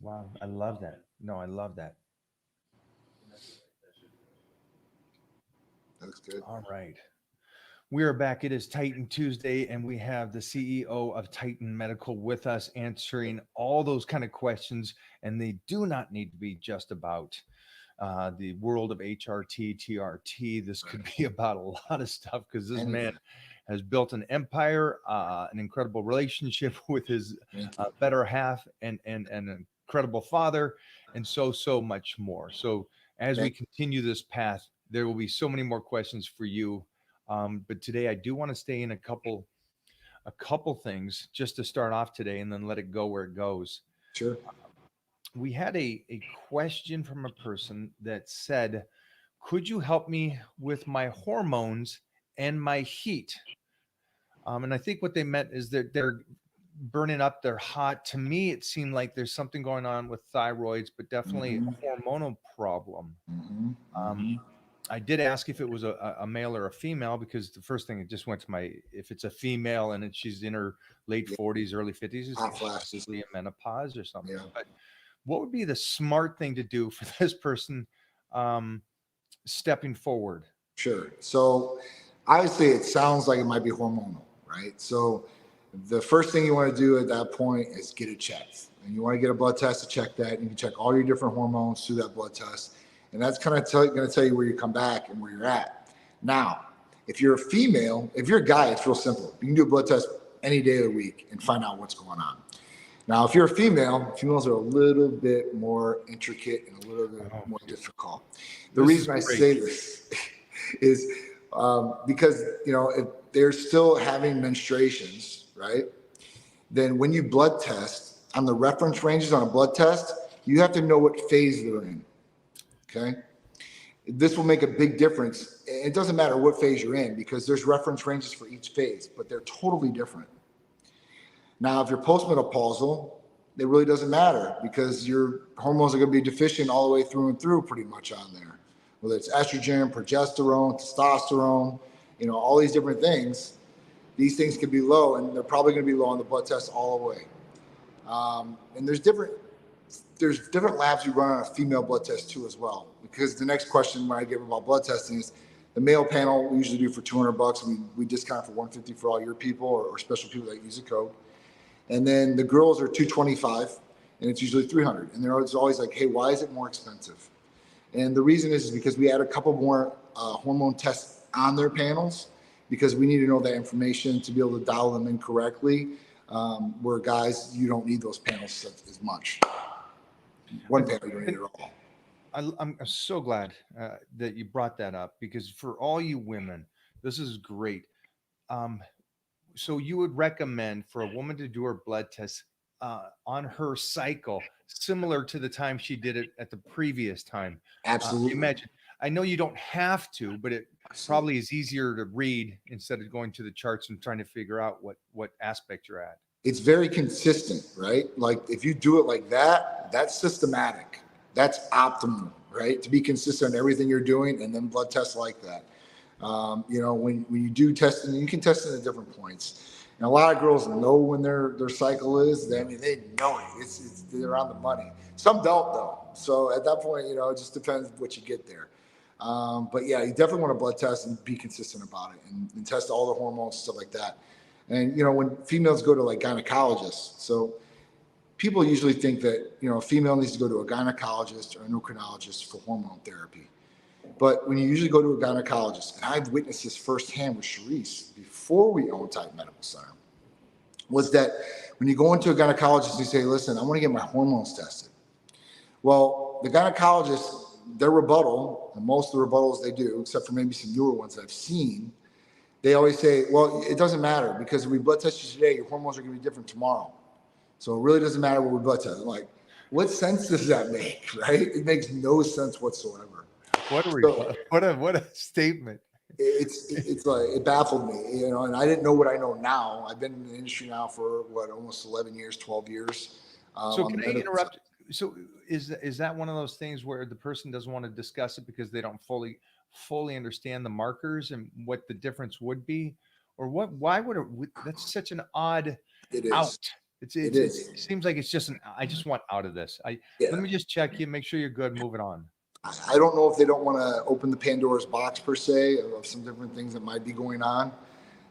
Wow. I love that. No, I love that. That looks good. All right. We are back. It is Titan Tuesday, and we have the CEO of Titan Medical with us answering all those kind of questions. And they do not need to be just about the world of HRT, TRT. This could be about a lot of stuff because this man Anything. has built an empire, an incredible relationship with his Thank you. better half, and an incredible father, and so much more. So as we Thank continue this path, there will be so many more questions for you. But today I do want to stay in a couple things just to start off today, and then let it go where it goes. Sure. We had a question from a person that said, could you help me with my hormones and my heat? And I think what they meant is that they're burning up, they're hot. To me, it seemed like there's something going on with thyroids, but definitely Mm-hmm. a hormonal problem. Mm-hmm. Um, Mm-hmm. I did ask if it was a male or a female, because the first thing that just went to my, if it's a female and she's in her late Yeah. 40s, early 50s, is Hot she flashes. possibly in menopause or something? Yeah. But what would be the smart thing to do for this person um, stepping forward? Sure. So obviously it sounds like it might be hormonal, right? So the first thing you want to do at that point is get it checked. And you want to get a blood test to check that. You can check all your different hormones through that blood test. And that's kind of going to tell you where you come back and where you're at. Now, if you're a female, if you're a guy, it's real simple. You can do a blood test any day of the week and find out what's going on. Now, if you're a female, females are a little bit more intricate and a little bit Oh, more difficult. The this is reason I great. say this is because if they're still having menstruations, right? Then when you blood test on the reference ranges on a blood test, you have to know what phase they're in. Okay, this will make a big difference. It doesn't matter what phase you're in because there's reference ranges for each phase, but they're totally different. Now, if you're postmenopausal, it really doesn't matter because your hormones are going to be deficient all the way through and through pretty much on there. Whether it's estrogen, progesterone, testosterone, all these different things, these things can be low and they're probably going to be low on the blood test all the way. And there's different labs you run on a female blood test too as well. Because the next question when I give about blood testing is the male panel we usually do for $200. We discount for $150 for all your people or special people that use a code. And then the girls are 225 and it's usually 300. And they're always like, hey, why is it more expensive? And the reason is because we add a couple more hormone tests on their panels because we need to know that information to be able to dial them in correctly. Where guys, you don't need those panels as much. One panel, you don't need it at all. I'm so glad that you brought that up, because for all you women, this is great. Um, so you would recommend for a woman to do her blood test on her cycle, similar to the time she did it at the previous time. Absolutely. Imagine. I know you don't have to, but it Absolutely. probably is easier to read instead of going to the charts and trying to figure out what aspect you're at. It's very consistent, right? Like if you do it like that, that's systematic. That's optimal, right? To be consistent on everything you're doing and then blood tests like that. When you do testing, you can test it at different points. And a lot of girls know when their cycle is. I mean, they know it. They're on the money. Some don't though. So at that point, it just depends what you get there. But yeah, you definitely want to blood test and be consistent about it and test all the hormones, stuff like that. And when females go to like gynecologists, so people usually think that a female needs to go to a gynecologist or endocrinologist for hormone therapy. But when you usually go to a gynecologist, and I've witnessed this firsthand with Sharice before we owned Titan Medical Center, was that when you go into a gynecologist and you say, listen, I want to get my hormones tested. Well, the gynecologist, their rebuttal, and most of the rebuttals they do, except for maybe some newer ones that I've seen, they always say, well, it doesn't matter because if we blood test you today, your hormones are going to be different tomorrow. So it really doesn't matter what we blood test. I'm like, what sense does that make, right? It makes no sense whatsoever. What a So what a statement. it's like it baffled me, and I didn't know what I know now. I've been in the industry now for almost 11 years, 12 years. So On the can I medical side. interrupt? So is that one of those things where the person doesn't want to discuss it because they don't fully understand the markers and what the difference would be, or what? Why would it? That's such an odd It out. is. It It is. seems like it's just I just want out of this. Let Yeah. me just check you, make sure you're good, moving on. I don't know if they don't want to open the Pandora's box per se of some different things that might be going on.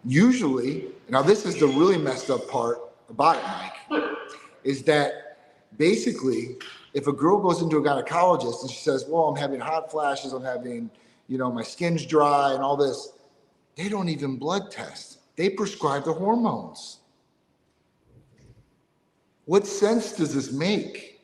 Usually, now this is the really messed up part about it, Mike, is that basically if a girl goes into a gynecologist and she says, well, I'm having hot flashes, I'm having, my skin's dry and all this, they don't even blood test. They prescribe the hormones. What sense does this make?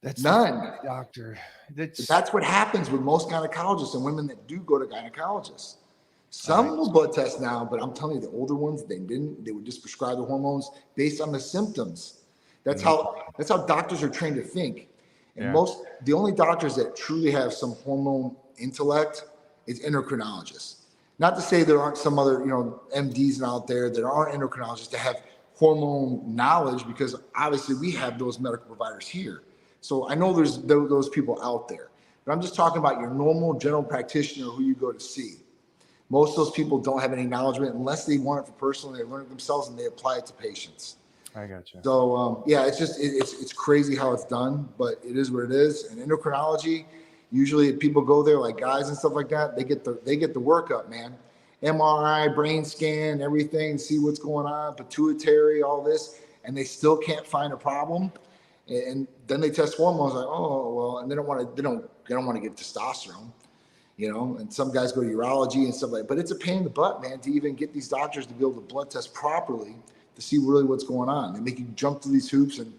That's the None. doctor. But That's that's what happens with most gynecologists and women that do go to gynecologists. all right. Some will blood test now, but I'm telling you, the older ones, they didn't. They would just prescribe the hormones based on the symptoms. That's Mm, how doctors are trained to think. And yeah. the only doctors that truly have some hormone intellect is endocrinologists. Not to say there aren't some other, MDs out there that aren't endocrinologists that have hormone knowledge, because obviously we have those medical providers here. So I know there's those people out there, but I'm just talking about your normal general practitioner who you go to see. Most of those people don't have any knowledge of it unless they want it for personal. They learn it themselves and they apply it to patients. I got you. So yeah, it's just it's crazy how it's done, but it is what it is. And endocrinology, usually people go there like guys and stuff like that. They get the workup, man. MRI, brain scan, everything, see what's going on, pituitary, all this, and they still can't find a problem. And then they test hormones like, oh well, and they don't want to get testosterone. And some guys go to urology and stuff like that. But it's a pain in the butt, man, to even get these doctors to be able to blood test properly to see really what's going on. They make you jump through these hoops, and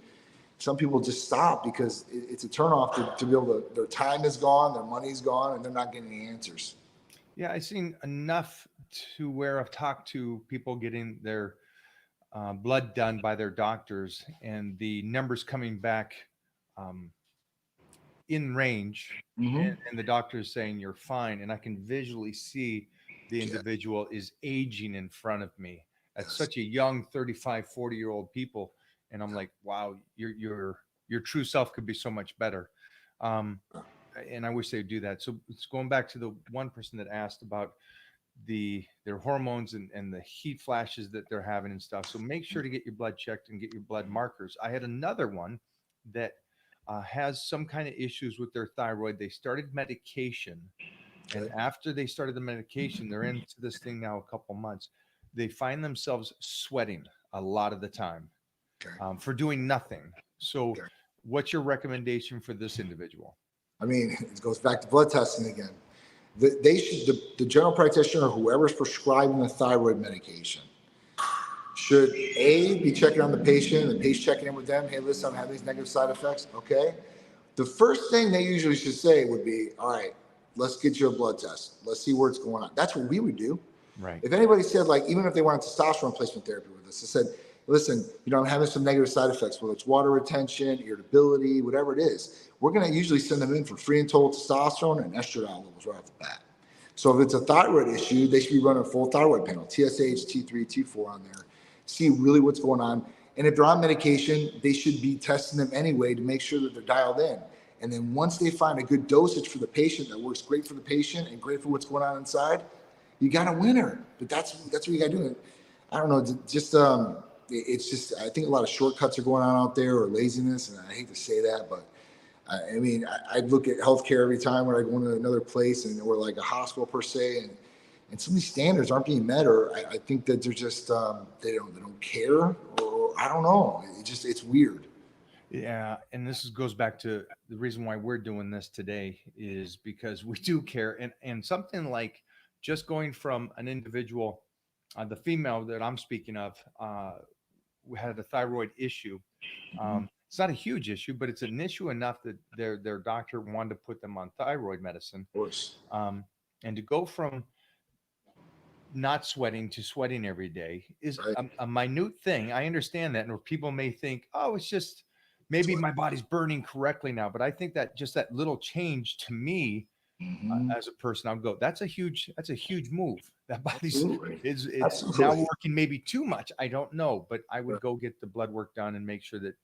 some people just stop because it's a turnoff to be able to, their time is gone, their money's gone, and they're not getting any answers. Yeah, I've seen enough to where I've talked to people getting their blood done by their doctors, and the numbers coming back um, in range, Mm-hmm. and the doctor is saying you're fine, and I can visually see the Yeah. individual is aging in front of me at Yes. such a young 35, 40-year-old people, and I'm like, wow, your true self could be so much better. um, and I wish they'd do that. So it's going back to the one person that asked about their hormones and the heat flashes that they're having and stuff. So make sure to get your blood checked and get your blood markers. I had another one that has some kind of issues with their thyroid. They started medication, and Okay. after they started the medication, they're into this thing now a couple months. They find themselves sweating a lot of the time Okay. for doing nothing. So, Okay. what's your recommendation for this individual? I mean, it goes back to blood testing again. They should, the general practitioner or whoever's prescribing the thyroid medication should be checking on the patient, and the patient checking in with them. Hey, listen, I'm having these negative side effects. Okay. The first thing they usually should say would be, all right, let's get you a blood test. Let's see what's going on. That's what we would do. Right. If anybody said, like, even if they wanted testosterone replacement therapy with us, they said, listen, I'm having some negative side effects, whether it's water retention, irritability, whatever it is, we're going to usually send them in for free and total testosterone and estradiol levels right off the bat. So if it's a thyroid issue, they should be running a full thyroid panel, TSH, T3, T4 on there, see really what's going on. And if they're on medication, they should be testing them anyway to make sure that they're dialed in. And then once they find a good dosage for the patient that works great for the patient and great for what's going on inside, you got a winner. But that's what you got to do. I don't know, just it's just, I think a lot of shortcuts are going on out there, or laziness, and I hate to say that, but I mean, I look at healthcare every time when I go into another place or like a hospital per se, and some of these standards aren't being met, or I think that they're just they don't care, or I don't know. It's weird. Yeah, and goes back to the reason why we're doing this today is because we do care, and something like just going from an individual, the female that I'm speaking of, who had a thyroid issue. Mm-hmm. It's not a huge issue, but it's an issue enough that their doctor wanted to put them on thyroid medicine, Of course. um, and to go from not sweating to sweating every day is Right. a minute thing. I understand that, and people may think, oh, it's just maybe my body's burning correctly now. But I think that just that little change to me, Mm-hmm. as a person, I'll go, that's a huge move. That body's Absolutely. it's now Absolutely. working maybe too much. I don't know, but I would Right. go get the blood work done and make sure that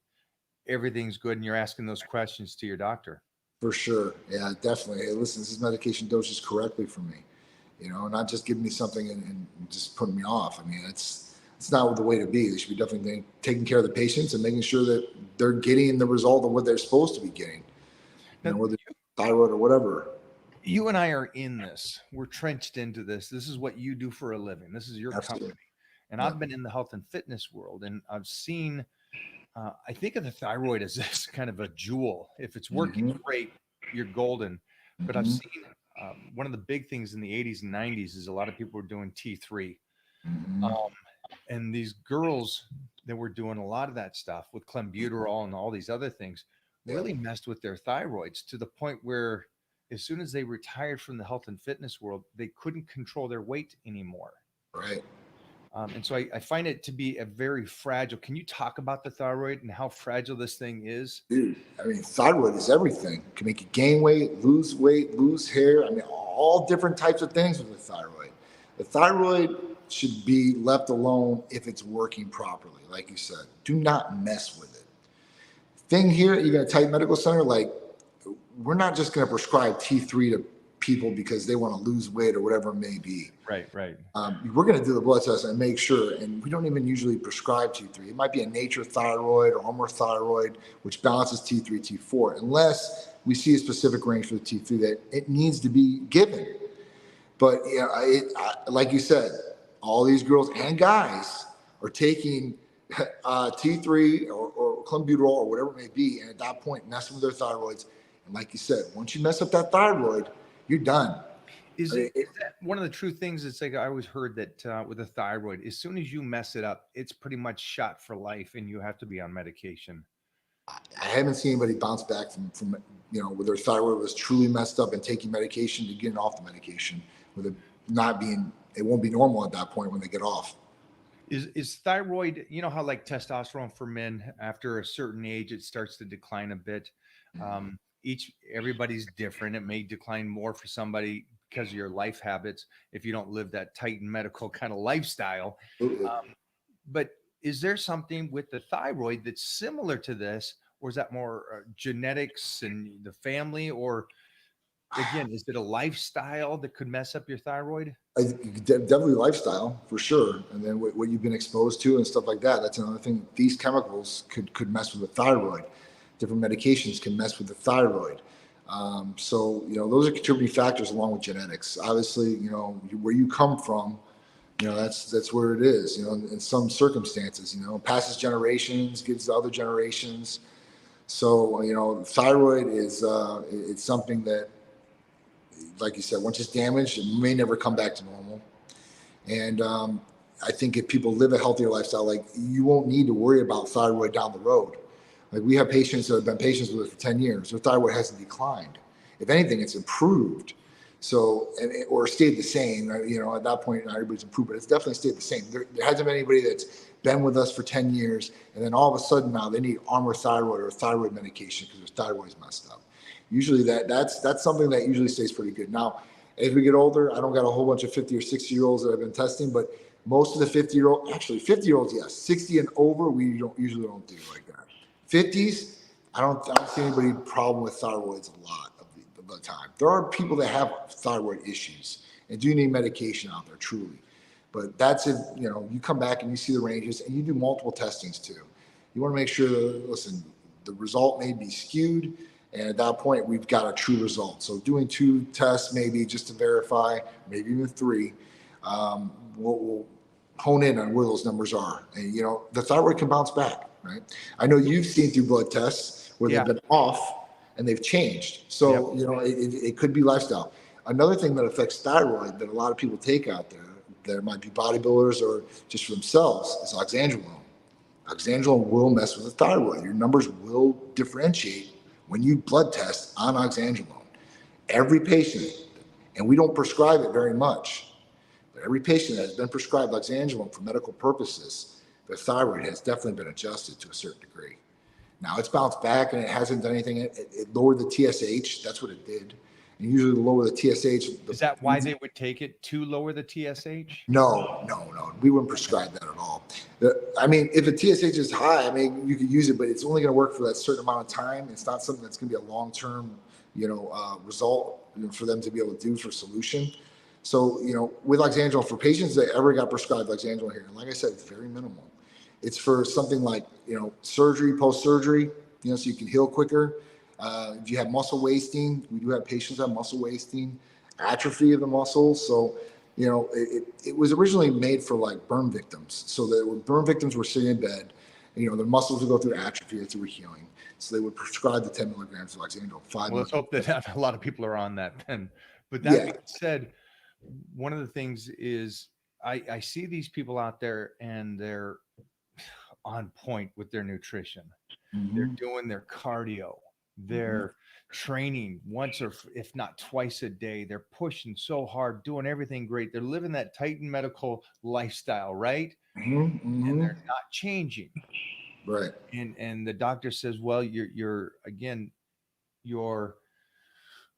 everything's good, and you're asking those questions to your doctor. For sure. Yeah, definitely. Hey, listen, this is medication doses correctly for me, not just giving me something and just putting me off. I mean, It's not the way to be. They should be definitely taking care of the patients and making sure that they're getting the result of what they're supposed to be getting, Now, whether it's thyroid or whatever. you and I are in this. We're trenched into this. This is what you do for a living. This is your Absolutely. company. And Yeah. I've been in the health and fitness world, and I've seen, I think of the thyroid as this kind of a jewel. If it's working great, you're golden. But I've seen one of the big things in the 80s and 90s is a lot of people were doing T3. And these girls that were doing a lot of that stuff with clenbuterol and all these other things really messed with their thyroids to the point where as soon as they retired from the health and fitness world, they couldn't control their weight anymore. Right. And so I find it to be a very fragile. Can you talk about the thyroid and how fragile this thing is? Dude, I mean, thyroid is everything. It can make you gain weight, lose hair. I mean, all different types of things with the thyroid. The thyroid should be left alone if it's working properly. Like you said, do not mess with it. Thing here, you're going to Titan Medical Center, like, we're not just going to prescribe T3 to people because they want to lose weight or whatever it may be. Right, right. We're going to do the blood test and make sure, and we don't even usually prescribe T3. It might be a nature thyroid or Armor thyroid, which balances T3, T4, unless we see a specific range for the T3 that it needs to be given. But like you said, all these girls and guys are taking T3 or clenbuterol or whatever it may be, and at that point, messing with their thyroids. And like you said, once you mess up that thyroid, you're done. Is that one of the true things? It's like I always heard that with the thyroid, as soon as you mess it up, it's pretty much shot for life, and you have to be on medication. I haven't seen anybody bounce back from where their thyroid was truly messed up and taking medication to getting off the medication, with it not being, it won't be normal at that point when they get off. Is thyroid, you know how like testosterone for men after a certain age it starts to decline a bit. Everybody's different. It may decline more for somebody because of your life habits if you don't live that Titan medical kind of lifestyle. But is there something with the thyroid that's similar to this, or is that more genetics and the family, or again, is it a lifestyle that could mess up your thyroid? Definitely lifestyle for sure, and then what you've been exposed to and stuff like that. That's another thing. These chemicals could mess with the thyroid. Different medications can mess with the thyroid. So those are contributing factors along with genetics. Obviously, where you come from, that's where it is. In some circumstances, passes generations, gives to other generations. So thyroid is it's something that, like you said, once it's damaged, it may never come back to normal. And I think if people live a healthier lifestyle, like, you won't need to worry about thyroid down the road. Like, we have patients that have been patients with it for 10 years. Their thyroid hasn't declined. If anything, it's improved. So, or stayed the same. At that point, not everybody's improved, but it's definitely stayed the same. There hasn't been anybody that's been with us for 10 years, and then all of a sudden now they need Armor thyroid or thyroid medication because their thyroid's messed up. Usually that's something that usually stays pretty good. Now, as we get older, I don't got a whole bunch of 50 or 60-year-olds that I've been testing, but most of the 50-year-olds, yes. 60 and over, we usually don't do like that. 50s, I don't see anybody problem with thyroids a lot of the time. There are people that have thyroid issues and do need medication out there, truly. But that's if you come back and you see the ranges and you do multiple testings too. You want to make sure that, listen, the result may be skewed, and at that point we've got a true result. So doing 2 tests maybe just to verify, maybe even 3, we'll hone in on where those numbers are. And the thyroid can bounce back, right? I know you've seen through blood tests where they've been off and they've changed. So it could be lifestyle. Another thing that affects thyroid that a lot of people take out there might be bodybuilders or just for themselves, is oxandrolone. Oxandrolone will mess with the thyroid. Your numbers will differentiate when you blood test on oxandrolone. Every patient, and we don't prescribe it very much, but every patient that has been prescribed oxandrolone for medical purposes, their thyroid has definitely been adjusted to a certain degree. Now, it's bounced back and it hasn't done anything. It lowered the TSH. That's what it did. And usually to lower the TSH. Is that why they would take it, to lower the TSH? No. We wouldn't prescribe that at all. If the TSH is high, you could use it, but it's only going to work for that certain amount of time. It's not something that's going to be a long-term, result for them to be able to do for solution. So, with Lexandrol, for patients that ever got prescribed Lexandrol here, and like I said, it's very minimal. It's for something like, surgery, post-surgery, so you can heal quicker. If you have muscle wasting, we do have patients that have muscle wasting, atrophy of the muscles. So, it was originally made for like burn victims. So that when burn victims were sitting in bed, their muscles would go through atrophy as they were healing. So they would prescribe the 10 milligrams of Lexandrol, 5 Well, let's hope milligrams. that a lot of people are on that then. But that Yeah. being said, one of the things is I see these people out there and they're on point with their nutrition. They're Mhm. doing their cardio. Mhm. They're training once or if not twice a day. They're pushing so hard, doing everything great. They're living that Titan medical lifestyle, right? Mhm. And Mhm. they're not changing. Right. And the doctor says, well, you're again, your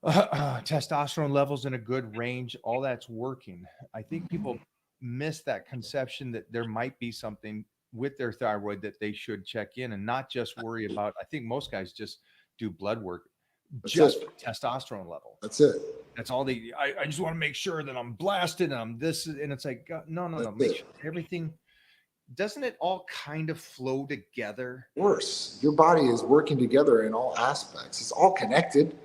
testosterone levels in a good range, all that's working. I think people miss that conception that there might be something with their thyroid that they should check in and not just worry about. I think most guys just do blood work That's just for it. testosterone level. That's it. That's all they. I just want to make sure that I'm blasted and I'm this, and it's like no, no, no. That's Make it. sure everything. Doesn't it all kind of flow together? Worse. Your body is working together in all aspects. It's all connected.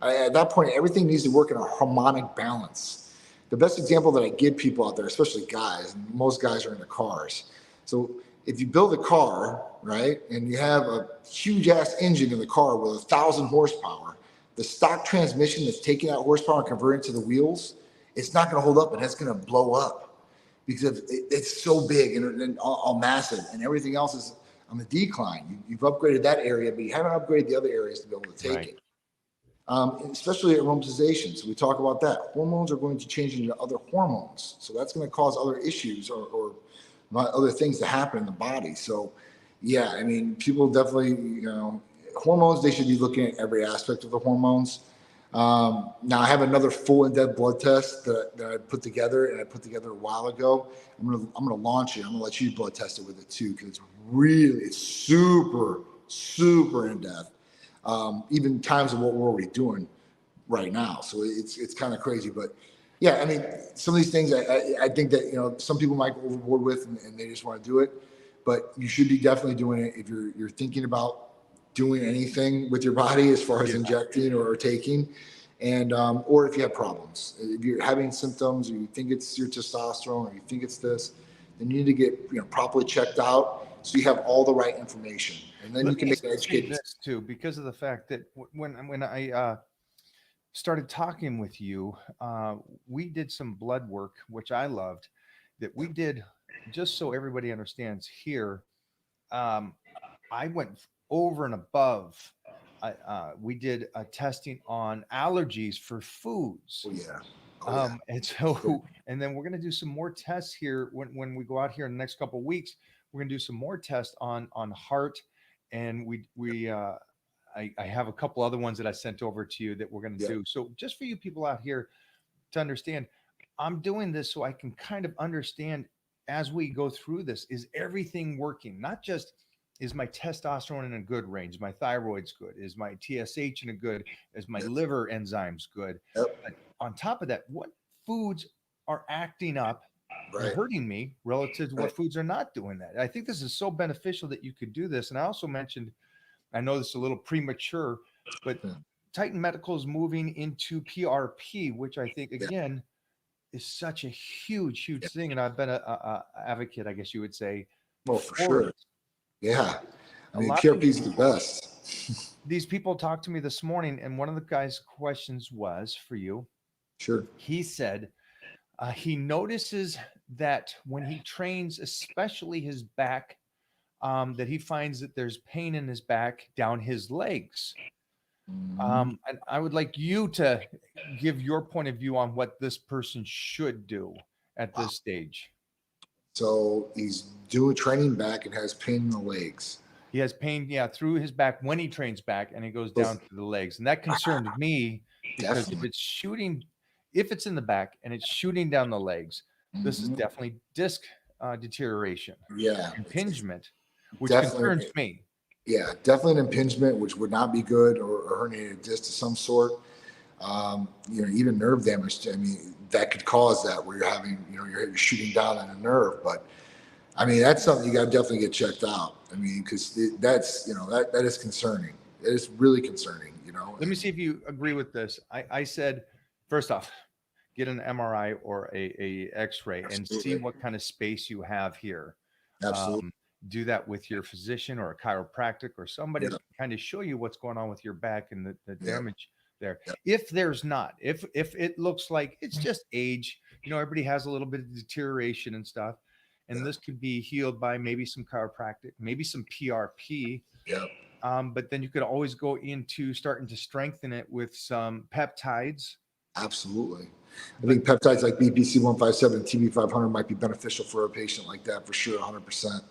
At that point, everything needs to work in a harmonic balance. The best example that I give people out there, especially guys, and most guys are into cars. So if you build a car, right, and you have a huge ass engine in the car with 1,000 horsepower, the stock transmission that's taking that horsepower and converting to the wheels, it's not going to hold up and it's going to blow up because it's so big and all massive, and everything else is on the decline. You've upgraded that area, but you haven't upgraded the other areas to be able to take Right. it. Especially aromatization. So we talk about that. Hormones are going to change into other hormones. So that's going to cause other issues or other things to happen in the body. So, yeah, I mean, people definitely, hormones, they should be looking at every aspect of the hormones. Now, I have another full in-depth blood test that I put together, and I put together a while ago. I'm gonna launch it. I'm gonna let you blood test it with it too, because it's super, super in-depth. Even times of what we're already doing right now. So it's kind of crazy, but yeah, I mean, some of these things I think that some people might go overboard with and they just want to do it, but you should be definitely doing it if you're thinking about doing anything with your body as far as Yeah. injecting or taking, and or if you have problems, if you're having symptoms or you think it's your testosterone or you think it's this, then you need to get properly checked out so you have all the right information, and then you Let can me make an say educated. this too, because of the fact that when I started talking with you, we did some blood work, which I loved. That we did, just so everybody understands here. Um, I went over and above. We did a testing on allergies for foods. Oh yeah. Oh yeah. And Sure. so, and then we're going to do some more tests here when we go out here in the next couple of weeks. We're going to do some more tests on heart, and I have a couple other ones that I sent over to you that we're going to Yeah. do. So just for you people out here to understand, I'm doing this so I can kind of understand as we go through this, is everything working? Not just is my testosterone in a good range, my thyroid's good, is my TSH in a good, is my Yep. liver enzymes good? Yep. But on top of that, what foods are acting up and Right. hurting me relative to what Right. foods are not doing that? I think this is so beneficial that you could do this. And I also mentioned, I know this is a little premature, but Yeah. Titan Medical is moving into PRP, which I think Yeah. again is such a huge, Yeah. huge thing. And I've been a advocate, I guess you would say, Well, for for it. sure. Yeah. I A mean, lot of PRP is the best. these people talked to me this morning, and one of the guys' questions was for you. Sure. He said he notices that when he trains, especially his back, that he finds that there's pain in his back down his legs. Mhm. And I would like you to give your point of view on what this person should do at Wow. this stage. So he's doing training back and has pain in the legs. He has pain, yeah, through his back when he trains back, and it goes So down to the legs. And that concerned me because definitely. if it's in the back and it's shooting down the legs, this is Mhm. definitely disc deterioration, Yeah. It's impingement, which concerns definitely. me. Yeah, definitely an impingement, which would not be good, or herniated disc of some sort. Even nerve damage. I mean, that could cause that where you're having, you're shooting down on a nerve. But I mean, that's something you got to definitely get checked out. I mean, because that's, that is concerning. It is really concerning, Let me see if you agree with this. I said, first off, get an MRI or a X-ray and see Absolutely. what kind of space you have here. Absolutely. Um, do that with your physician or a chiropractic or somebody Yeah. that can kind of show you what's going on with your back and the Yeah. damage there. Yeah. If there's not, if it looks like it's just age, everybody has a little bit of deterioration and stuff, and Yeah. this could be healed by maybe some chiropractic, maybe some PRP. Yeah. But then you could always go into starting to strengthen it with some peptides. Absolutely. I But think peptides like BPC 157 and TB 500 might be beneficial for a patient like that for sure, 100%.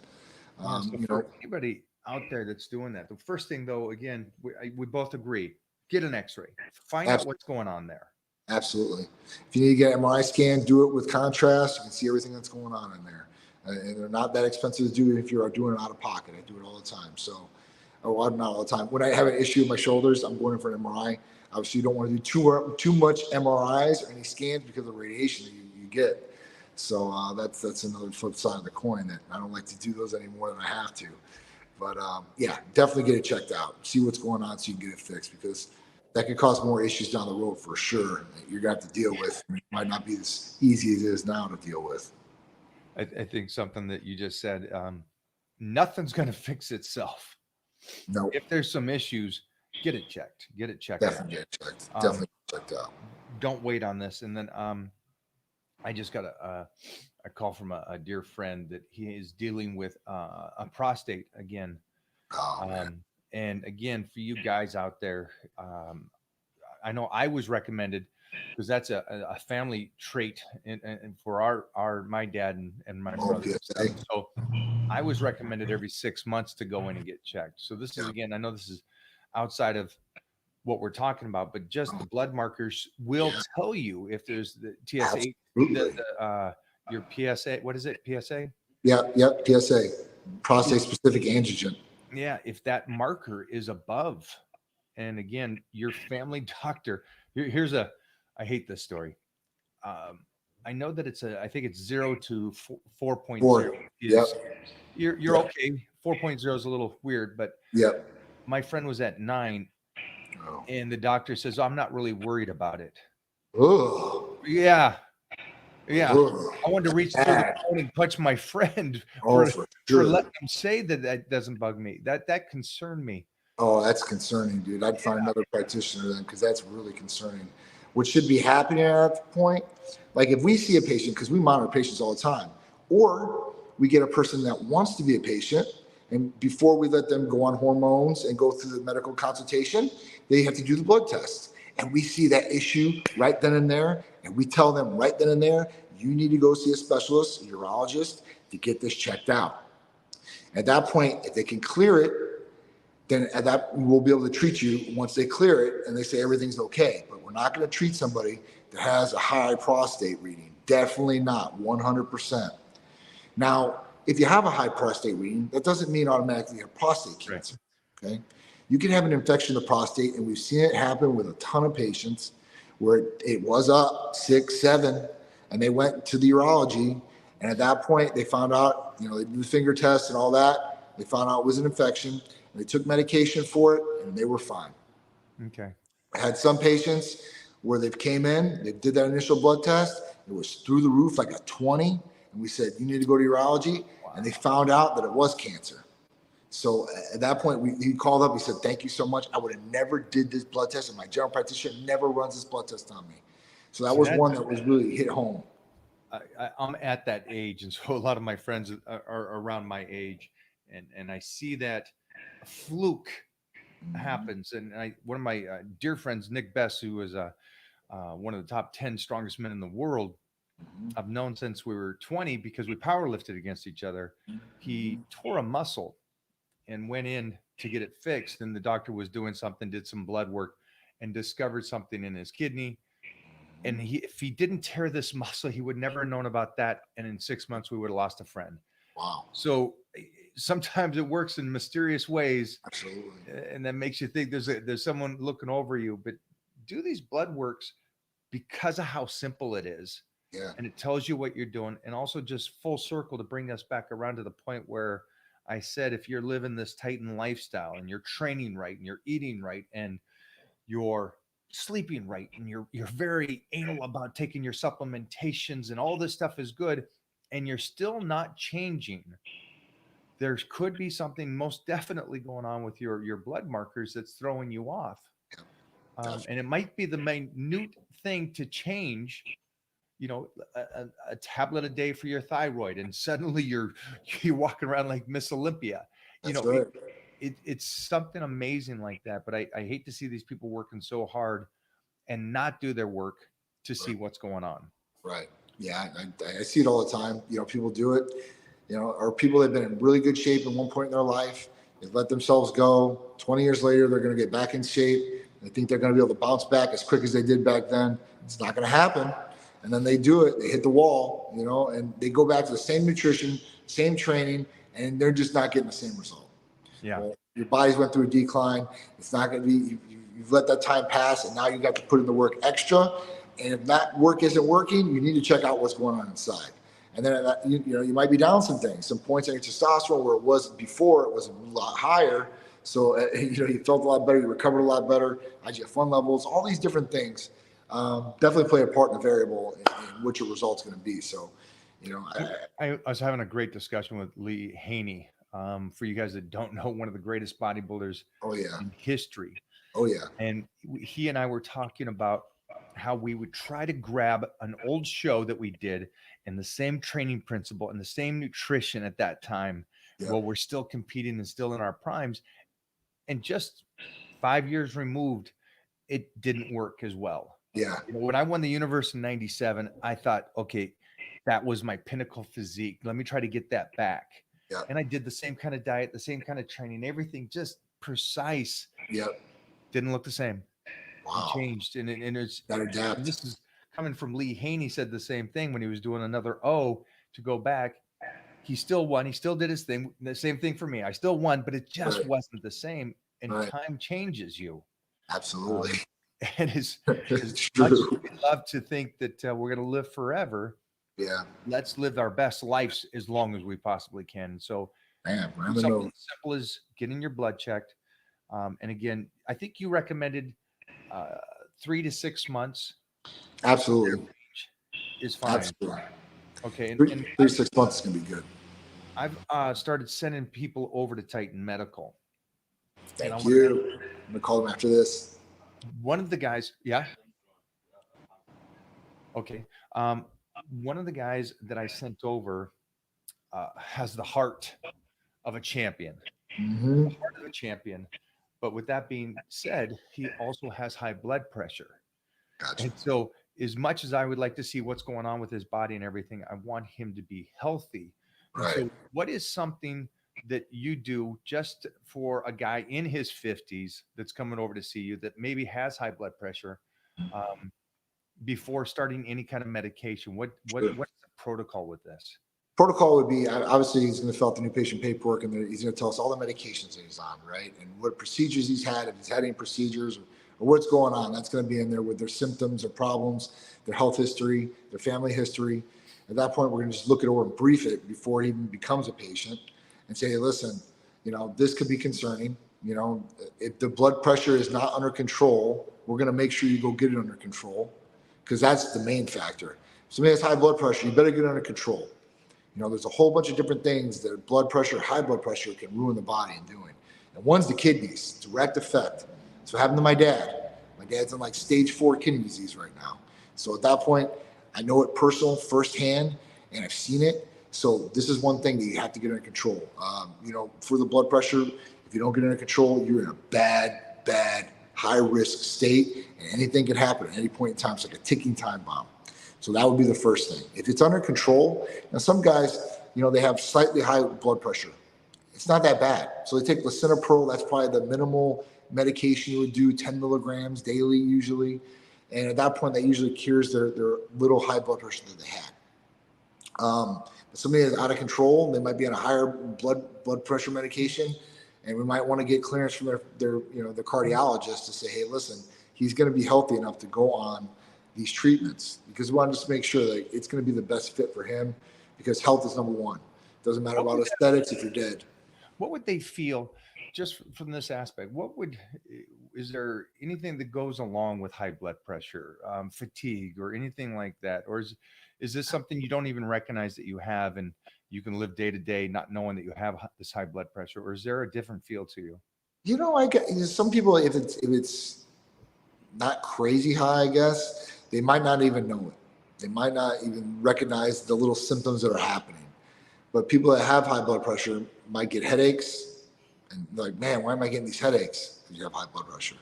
yeah, so for anybody out there that's doing that, the first thing though, again, we both agree, get an X-ray, find out what's going on there. Absolutely. If you need to get an MRI scan, do it with contrast. You can see everything that's going on in there. And they're not that expensive to do if you're doing it out of pocket. I do it all the time. So, well, not all the time. When I have an issue with my shoulders, I'm going in for an MRI. Obviously, you don't want to do too much MRIs or any scans because of the radiation that you get. So that's another flip side of the coin that I don't like to do those any more than I have to. But yeah, definitely get it checked out. See what's going on so you can get it fixed because that could cause more issues down the road for sure that you're going to have to deal with. It might not be as easy as it is now to deal with. I think something that you just said, nothing's going to fix itself. No, If there's some issues, get it checked. Get it checked definitely out. get it checked. Definitely checked out. Don't wait on this. And then I just got a call from a dear friend that he is dealing with a prostate again. Oh, And again, for you guys out there, I know I was recommended because that's a family trait and for my dad and my brother. PSA. So I was recommended every 6 months to go in and get checked. So this is, again, I know this is outside of what we're talking about, but just the blood markers will tell you if there's the TSA, your PSA. What is it? PSA? Yep. PSA, prostate specific antigen. Yeah. If that marker is above, and again, your family doctor, I hate this story. I know that I think it's 0 to 4.0 is, you're okay. 4.0 is a little weird, but my friend was at 9 and the doctor says, I'm not really worried about it. Oh, yeah. I wanted to reach through the phone and punch my friend for letting him say that doesn't bug me. That concerned me. Oh, that's concerning, dude. I'd find another practitioner then because that's really concerning. What should be happening at that point, like if we see a patient, because we monitor patients all the time, or we get a person that wants to be a patient, and before we let them go on hormones and go through the medical consultation, they have to do the blood test. And we see that issue right then and there, and we tell them right then and there, you need to go see a specialist, a urologist, to get this checked out. At that point, if they can clear it, then at that we'll be able to treat you once they clear it and they say everything's okay. But we're not going to treat somebody that has a high prostate reading. Definitely not, 100%. Now, if you have a high prostate reading, that doesn't mean automatically you have prostate cancer. Okay, you can have an infection of the prostate, and we've seen it happen with a ton of patients where it was up 6, 7, and they went to the urology, and at that point they found out, they did the finger test and all that. They found out it was an infection. They took medication for it, and they were fine. Okay. I had some patients where they came in, they did that initial blood test, it was through the roof, like a 20, and we said, you need to go to urology, and they found out that it was cancer. So at that point, he called up, he said, thank you so much. I would have never did this blood test, and my general practitioner never runs this blood test on me. So that was one that was really hit home. I'm at that age, and so a lot of my friends are around my age, and I see that a fluke happens. And one of my dear friends, Nick Bess, who is one of the top 10 strongest men in the world, I've known since we were 20 because we power lifted against each other. He tore a muscle and went in to get it fixed, and the doctor was doing something, did some blood work, and discovered something in his kidney. And if he didn't tear this muscle, he would never have known about that. And in 6 months, we would have lost a friend. Wow. So sometimes it works in mysterious ways. Absolutely. And that makes you think there's someone looking over you. But do these blood works because of how simple it is. Yeah. And it tells you what you're doing. And also, just full circle to bring us back around to the point where I said, if you're living this Titan lifestyle and you're training right and you're eating right and you're sleeping right and you're very anal about taking your supplementations and all this stuff is good, and you're still not changing, there could be something most definitely going on with your blood markers that's throwing you off. And it might be the minute thing to change, a tablet a day for your thyroid, and suddenly you're walking around like Miss Olympia. You That's know, right. it's something amazing like that. But I hate to see these people working so hard and not do their work to see what's going on. Right. Yeah. I see it all the time. People do it, or people that have been in really good shape at one point in their life. They let themselves go. 20 years later, they're going to get back in shape. They think they're going to be able to bounce back as quick as they did back then. It's not going to happen. And then they do it. They hit the wall, and they go back to the same nutrition, same training, and they're just not getting the same result. Yeah. Well, your body's went through a decline. It's not going to be, you've let that time pass, and now you got to put in the work extra. And if that work isn't working, you need to check out what's going on inside. And then you might be down some things, some points in your testosterone where it was before, it was a lot higher. So you felt a lot better, you recovered a lot better. IGF-1 levels, all these different things definitely play a part in the variable in what your result's going to be. So, I was having a great discussion with Lee Haney. For you guys that don't know, one of the greatest bodybuilders in history. Oh yeah. And he and I were talking about how we would try to grab an old show that we did and the same training principle and the same nutrition at that time while we're still competing and still in our primes. And just 5 years removed, it didn't work as well. Yeah. When I won the universe in 97, I thought, okay, that was my pinnacle physique. Let me try to get that back. Yeah. And I did the same kind of diet, the same kind of training, everything just precise. Yep. Didn't look the same. Wow. It changed. And it's that adapt. And this is coming from Lee Haney, said the same thing when he was doing another O to go back. He still won. He still did his thing. The same thing for me. I still won, but it just wasn't the same. And time changes you. Absolutely. And as much as we love to think that we're going to live forever, let's live our best lives as long as we possibly can. So something as simple as getting your blood checked. And again, I think you recommended 3 to 6 months. Absolutely. Is fine. Absolutely. Okay. And 3 to 6 months is going to be good. I've started sending people over to Titan Medical. Thank you. I'm going to call them after this. One of the guys, okay. One of the guys that I sent over has the heart of a champion. Mm-hmm. The heart of a champion. But with that being said, he also has high blood pressure. Gotcha. And so as much as I would like to see what's going on with his body and everything, I want him to be healthy. Right. So what is something that you do just for a guy in his 50s that's coming over to see you that maybe has high blood pressure before starting any kind of medication? What's the protocol with this? Protocol would be, obviously he's going to fill out the new patient paperwork, and he's going to tell us all the medications that he's on, right? And what procedures he's had, if he's had any procedures or what's going on. That's going to be in there with their symptoms or problems, their health history, their family history. At that point, we're going to just look it over and brief it before it even becomes a patient and say, hey, listen, this could be concerning. If the blood pressure is not under control, we're going to make sure you go get it under control, because that's the main factor. If somebody has high blood pressure, you better get it under control. There's a whole bunch of different things that blood pressure, high blood pressure can ruin the body in doing. And one's the kidneys, direct effect. So happened to my dad. My dad's in like stage 4 kidney disease right now. So at that point, I know it personal firsthand, and I've seen it. So this is one thing that you have to get under control. For the blood pressure, if you don't get under control, you're in a bad, high risk state, and anything can happen at any point in time. It's like a ticking time bomb. So that would be the first thing. If it's under control, now some guys, they have slightly high blood pressure. It's not that bad. So they take lisinopril. That's probably the minimal medication you would do, 10 milligrams daily usually. And at that point, that usually cures their little high blood pressure that they had. If somebody is out of control, they might be on a higher blood pressure medication, and we might want to get clearance from their cardiologist to say, hey, listen, he's going to be healthy enough to go on these treatments because we want to just make sure that it's going to be the best fit for him because health is number one. Doesn't matter What about would aesthetics if you're dead. what would they feel just from this aspect? Is there anything that goes along with high blood pressure, fatigue, or anything like that? Or is this something you don't even recognize that you have and you can live day to day not knowing that you have this high blood pressure? Or is there a different feel to you? I get some people if it's not crazy high, I guess they might not even know it. They might not even recognize the little symptoms that are happening. But people that have high blood pressure might get headaches, and they're like, man, why am I getting these headaches? Because you have high blood pressure.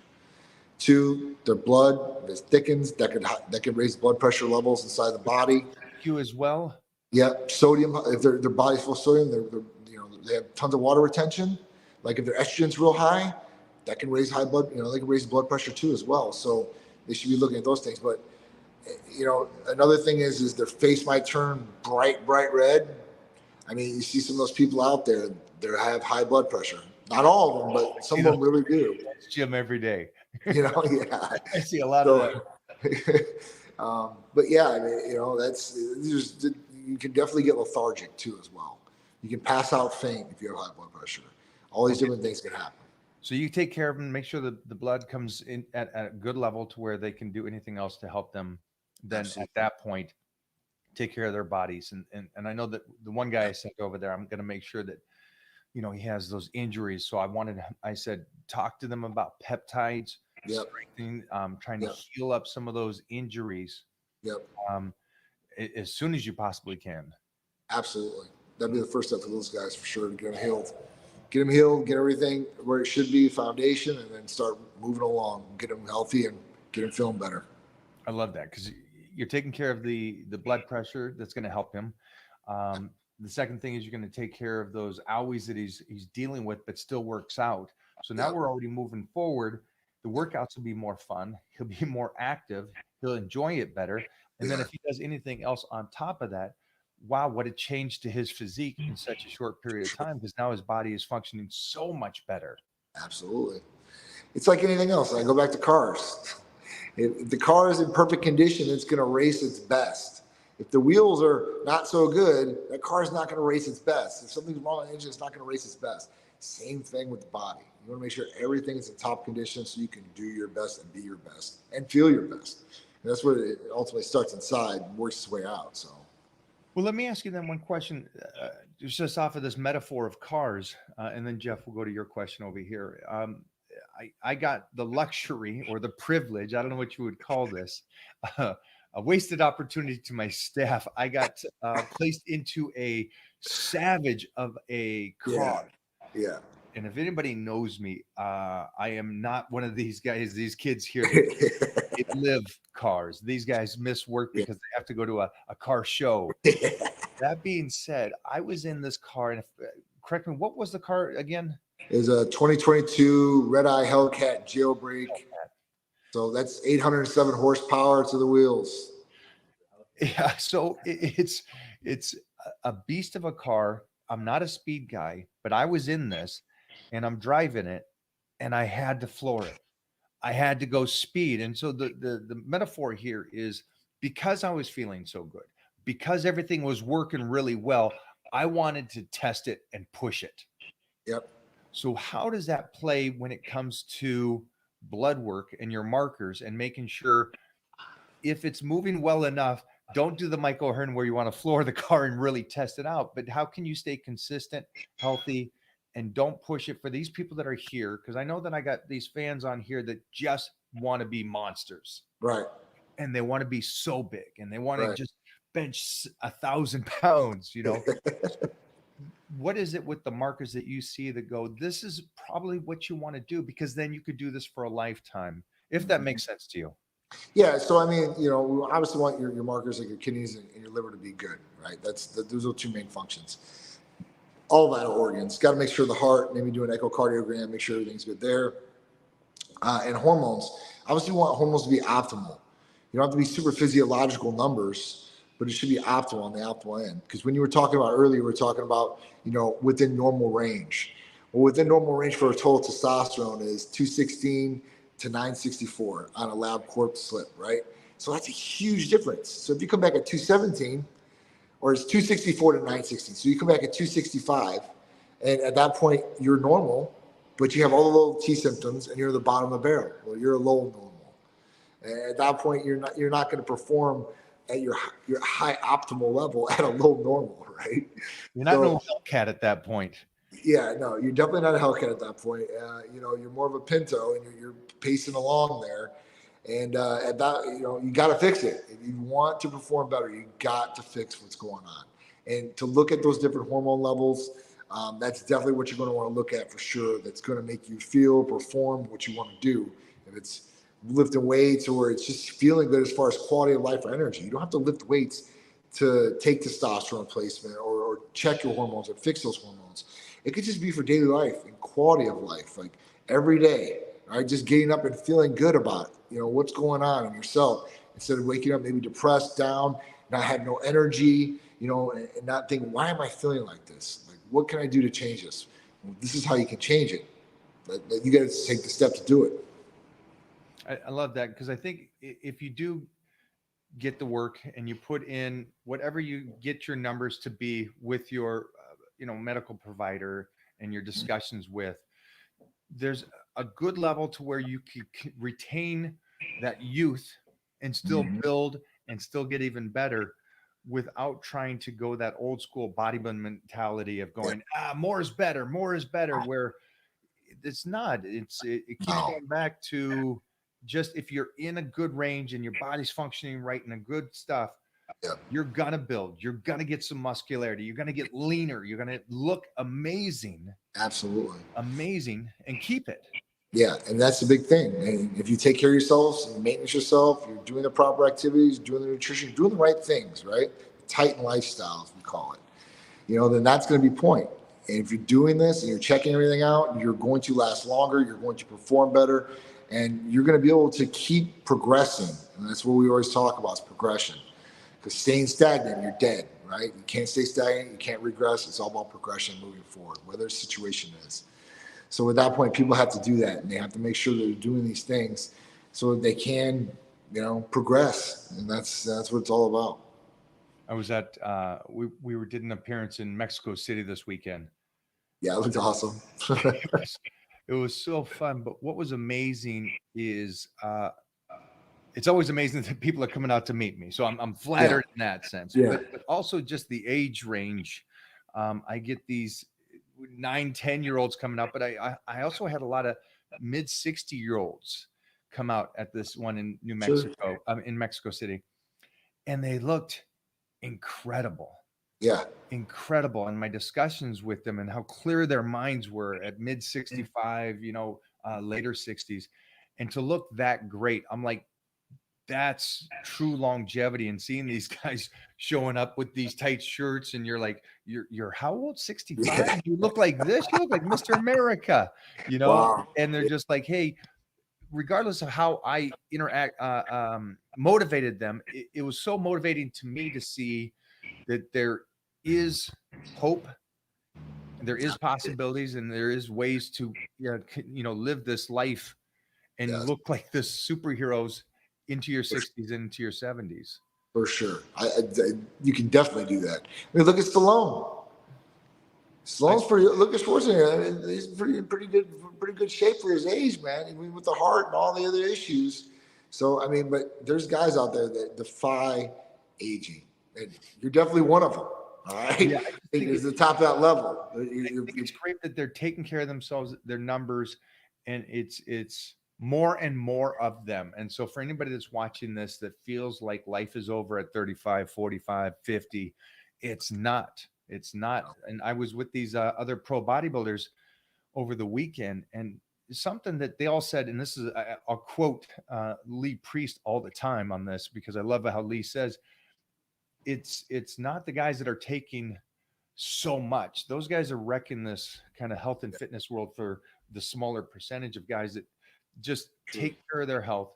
Two, their blood if it thickens, that could raise blood pressure levels inside the body. You as well? Yeah, sodium. If their body's full of sodium, they have tons of water retention. Like if their estrogen's real high, that can raise high blood. They can raise blood pressure too as well. So they should be looking at those things. But another thing is their face might turn bright red. I mean, you see some of those people out there that have high blood pressure. Not all of them, but some of them really do. Gym every day. Yeah. I see a lot of that. But yeah, I mean, you can definitely get lethargic too as well. You can pass out faint if you have high blood pressure. All these different things can happen. So you take care of them, make sure that the blood comes in at a good level to where they can do anything else to help them. Then Absolutely. at that point, take care of their bodies. And I know that the one guy I sent over there, I'm going to make sure that, he has those injuries. So I said, talk to them about peptides, Yep. strengthening, trying to Yep. heal up some of those injuries Yep. um, as soon as you possibly can. Absolutely. That'd be the first step for those guys for sure to get them healed, get everything where it should be, foundation, and then start moving along, get them healthy and get them feeling better. I love that because you're taking care of the blood pressure that's going to help him. The second thing is you're going to take care of those owies that he's dealing with, but still works out. So now we're already moving forward. The workouts will be more fun. He'll be more active. He'll enjoy it better. And then if he does anything else on top of that, wow, what a change to his physique in such a short period of time because now his body is functioning so much better. Absolutely. It's like anything else. I go back to cars. If the car is in perfect condition, it's going to race its best. If the wheels are not so good, that car is not going to race its best. If something's wrong with the engine, it's not going to race its best. Same thing with the body. You want to make sure everything is in top condition so you can do your best and be your best and feel your best. And that's what it ultimately starts inside and works its way out. So. Well, let me ask you then one question, just off of this metaphor of cars, and then Jeff, will go to your question over here. I got the luxury or the privilege, I don't know what you would call this, a wasted opportunity to my staff. I got placed into a savage of a car. Yeah. And if anybody knows me, I am not one of these guys, these kids here that live cars. These guys miss work because they have to go to a car show. That being said, I was in this car, and correct me, what was the car again? It was a 2022 Red Eye Hellcat jailbreak. So that's 807 horsepower to the wheels. Yeah, so it's a beast of a car. I'm not a speed guy, but I was in this, and I'm driving it, and I had to floor it. I had to go speed. And so the metaphor here is because I was feeling so good, because everything was working really well, I wanted to test it and push it. Yep. So how does that play when it comes to blood work and your markers and making sure if it's moving well enough, don't do the Mike O'Hearn where you want to floor the car and really test it out. But how can you stay consistent, healthy, and don't push it for these people that are here? Because I know that I got these fans on here that just want to be monsters. Right. And they want to be so big and they want to just bench 1,000 pounds, What is it with the markers that you see that go, this is probably what you want to do? Because then you could do this for a lifetime, if that makes sense to you. Yeah. So, I mean, we obviously want your markers like your kidneys and your liver to be good, right? Those are two main functions. All vital organs. Got to make sure the heart, maybe do an echocardiogram, make sure everything's good there. And hormones. Obviously, you want hormones to be optimal. You don't have to be super physiological numbers, but it should be optimal on the optimal end. Because when you were talking about earlier, we were talking about, within normal range. Well, within normal range for a total testosterone is 216 to 964 on a lab corp slip, right? So that's a huge difference. So if you come back at 217, or it's 264 to 916, so you come back at 265, and at that point you're normal, but you have all the low T symptoms, and you're the bottom of the barrel. Well, you're a low normal. And at that point, you're not going to perform at your high optimal level at a low normal, right? You're not no So Hellcat at that point. yeah, no, you're definitely not a Hellcat at that point. You're more of a Pinto, and you're pacing along there. And at that, you got to fix it. If you want to perform better, you got to fix what's going on. And to look at those different hormone levels, that's definitely what you're going to want to look at for sure. That's going to make you feel, perform what you want to do. If it's lifting weights or it's just feeling good as far as quality of life or energy, you don't have to lift weights to take testosterone replacement or check your hormones or fix those hormones. It could just be for daily life and quality of life, like every day, right? Just getting up and feeling good about it, what's going on in yourself instead of waking up maybe depressed, down, not having no energy, and not thinking, why am I feeling like this? Like, what can I do to change this? Well, this is how you can change it. But you got to take the step to do it. I love that, because I think if you do get the work and you put in whatever you get your numbers to be with your medical provider and your discussions with, there's a good level to where you can retain that youth and still Mm-hmm. build and still get even better without trying to go that old school bodybuilding mentality of Yeah. going, more is better, more is better, where it's not. It keeps No. going back to, just if you're in a good range and your body's functioning right and a good stuff, Yeah. you're gonna build, you're gonna get some muscularity, you're gonna get leaner, you're gonna look amazing, Absolutely. amazing, and keep it. Yeah, and that's the big thing. And if you take care of yourselves and maintenance yourself, you're doing the proper activities, doing the nutrition, doing the right things, right? Titan lifestyle, as we call it. Then that's going to be point. And if you're doing this and you're checking everything out, you're going to last longer, you're going to perform better, and you're going to be able to keep progressing. And that's what we always talk about is progression. Because staying stagnant, you're dead, right? You can't stay stagnant, you can't regress. It's all about progression moving forward, whatever the situation is. So at that point, people have to do that, and they have to make sure they're doing these things so that they can, progress. And that's what it's all about. I was at did an appearance in Mexico City this weekend. Yeah, it looks awesome. It was so fun. But what was amazing is it's always amazing that people are coming out to meet me. So I'm flattered in that sense. Yeah. But also just the age range. I get these 9, 10-year-olds coming out, but I also had a lot of mid 60-year-olds come out at this one in New Sure. Mexico, in Mexico City, and they looked incredible. Yeah. Incredible. And my discussions with them and how clear their minds were at mid 65, later 60s, and to look that great, I'm like, that's true longevity. And seeing these guys showing up with these tight shirts, and you're like, you're how old? 65? Yeah. You look like this. You look like Mr. America, Wow. and they're just like, hey, regardless of how I interact, motivated them, it was so motivating to me to see that there is hope, and there is possibilities, and there is ways to live this life and Yes, look like this superheroes into your 60s and into your 70s. for sure. You can definitely do that. I mean, look at Stallone. I, Stallone's pretty. Look at Schwarzenegger. I mean, he's pretty good shape for his age, man. I mean, with the heart and all the other issues. So I mean, but there's guys out there that defy aging, and you're definitely one of them. All right, yeah, I just think it's the top of that level. it's great that they're taking care of themselves, their numbers, and it's more and more of them. And so for anybody that's watching this that feels like life is over at 35, 45, 50, it's not. It's not. And I was with these other pro bodybuilders over the weekend, and something that they all said, and this is I'll quote Lee Priest all the time on this, because I love how Lee says it's not the guys that are taking so much. Those guys are wrecking this kind of health and fitness world for the smaller percentage of guys that just take care of their health,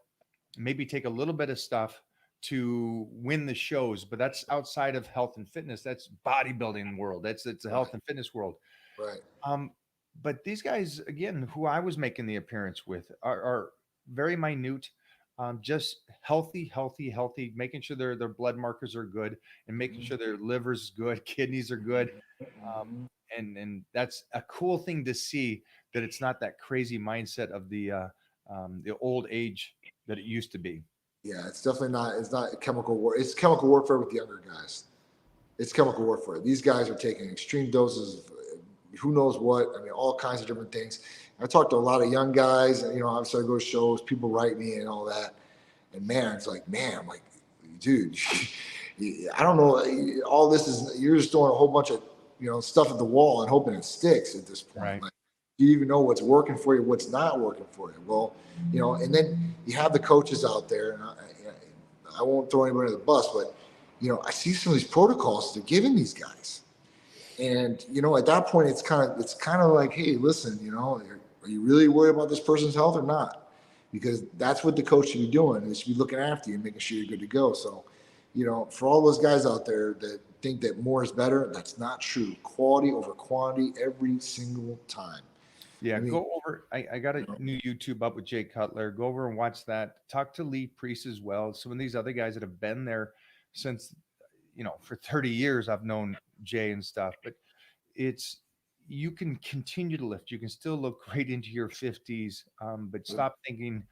maybe take a little bit of stuff to win the shows, but that's outside of health and fitness. That's bodybuilding world. It's a health and fitness world. Right. Um, but these guys, again, who I was making the appearance with, are very minute. Just healthy, making sure their blood markers are good and making sure their liver's good, kidneys are good. Um, and that's a cool thing to see, that it's not that crazy mindset of the old age that it used to be. Yeah, it's definitely not. It's not chemical war. It's chemical warfare with the younger guys. It's chemical warfare. These guys are taking extreme doses of who knows what. I mean, all kinds of different things. I talked to a lot of young guys, and obviously I go to shows, people write me and all that. And man, it's like, man, I'm like, dude, I don't know. All this is you're just throwing a whole bunch of stuff at the wall and hoping it sticks at this point. Right. Like, do you even know what's working for you, what's not working for you? Well, and then you have the coaches out there, and I won't throw anybody under the bus, but I see some of these protocols they're giving these guys, and at that point, it's kind of like, hey, listen, are you really worried about this person's health or not? Because that's what the coach should be doing. Is should be looking after you and making sure you're good to go. So, for all those guys out there that think that more is better, that's not true. Quality over quantity every single time. Yeah, I mean, go over. I got a new YouTube up with Jay Cutler. Go over and watch that. Talk to Lee Priest as well. Some of these other guys that have been there since, for 30 years. I've known Jay and stuff, but it's you can continue to lift. You can still look great into your 50s, but stop thinking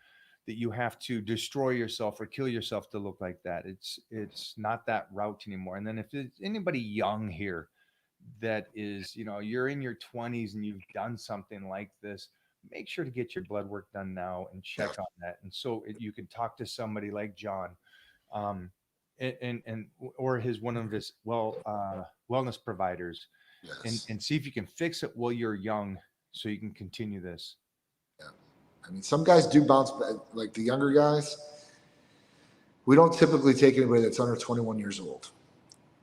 that you have to destroy yourself or kill yourself to look like that. It's not that route anymore. And then if there's anybody young here that is, you're in your 20s and you've done something like this, make sure to get your blood work done now and check on that. And so you can talk to somebody like John, um, and or his one of his wellness providers, yes. and see if you can fix it while you're young, so you can continue this. Yeah. I mean, some guys do bounce back, like the younger guys. We don't typically take anybody that's under 21 years old.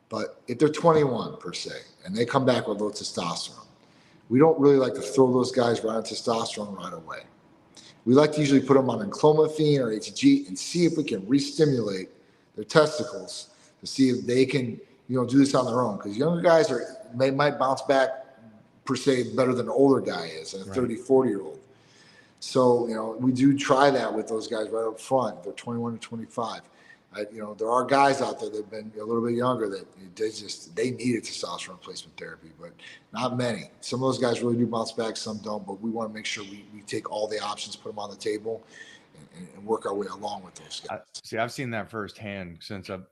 But if they're 21 per se, and they come back with low testosterone, we don't really like to throw those guys right on testosterone right away. We like to usually put them on enclomiphene or HG and see if we can re-stimulate their testicles to see if they can, do this on their own. Because younger guys they might bounce back per se better than an older guy is, a 30, 40-year-old. So, we do try that with those guys right up front. They're 21 to 25. There are guys out there that have been a little bit younger that they needed testosterone replacement therapy, but not many. Some of those guys really do bounce back, some don't. But we want to make sure we take all the options, put them on the table, and work our way along with those guys. See, I've seen that firsthand since I've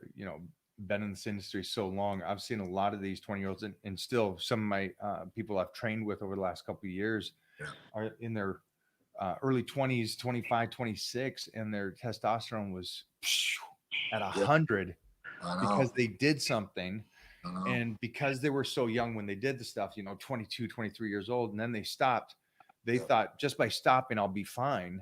been in this industry so long. I've seen a lot of these 20-year-olds, and still some of my people I've trained with over the last couple of years are in their early 20s, 25, 26, and their testosterone was at 100 because they did something, and because they were so young when they did the stuff, 22, 23 years old, and then they stopped. They thought just by stopping I'll be fine,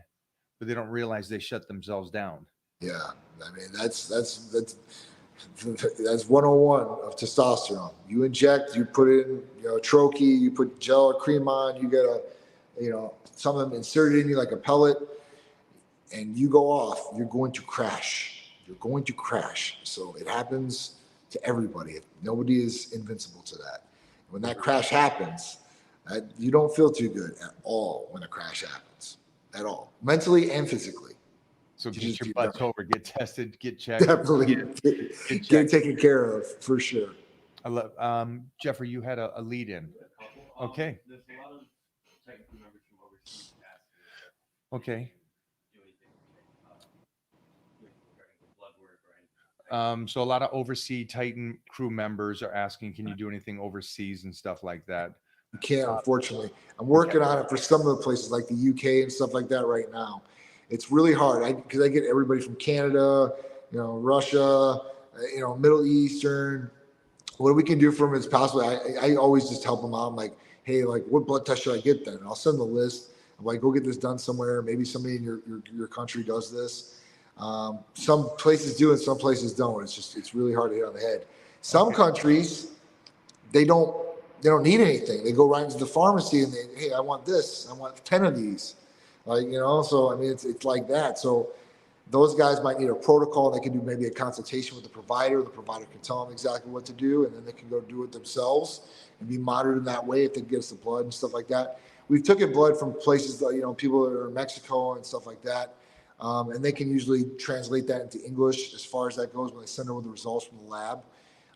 but they don't realize they shut themselves down. Yeah, I mean that's 101 of testosterone. You inject, you put in troche, you put gel or cream on, you get some of them inserted in you like a pellet, and you go off, you're going to crash. You're going to crash. So it happens to everybody. Nobody is invincible to that. When that crash happens, you don't feel too good at all when a crash happens, at all, mentally and physically. So get your butts over, get tested, get checked. Definitely get taken care of for sure. I love Jeffrey, you had a lead in. Okay. Okay. So a lot of overseas Titan crew members are asking, can you do anything overseas and stuff like that? You can't, unfortunately. I'm working on it for some of the places like the UK and stuff like that right now. It's really hard because I get everybody from Canada, Russia, Middle Eastern. What we can do for them is possible. I always just help them out. I'm like, hey, like, what blood test should I get then? And I'll send the list. I'm like, go get this done somewhere. Maybe somebody in your country does this. Some places do and some places don't. It's really hard to hit on the head. Some countries, they don't need anything. They go right into the pharmacy and hey, I want this. I want 10 of these. So I mean, it's like that. So those guys might need a protocol. They can do maybe a consultation with the provider. The provider can tell them exactly what to do, and then they can go do it themselves and be monitored in that way if they get us the blood and stuff like that. We've taken blood from places that, people that are in Mexico and stuff like that. And they can usually translate that into English as far as that goes when they send over the results from the lab.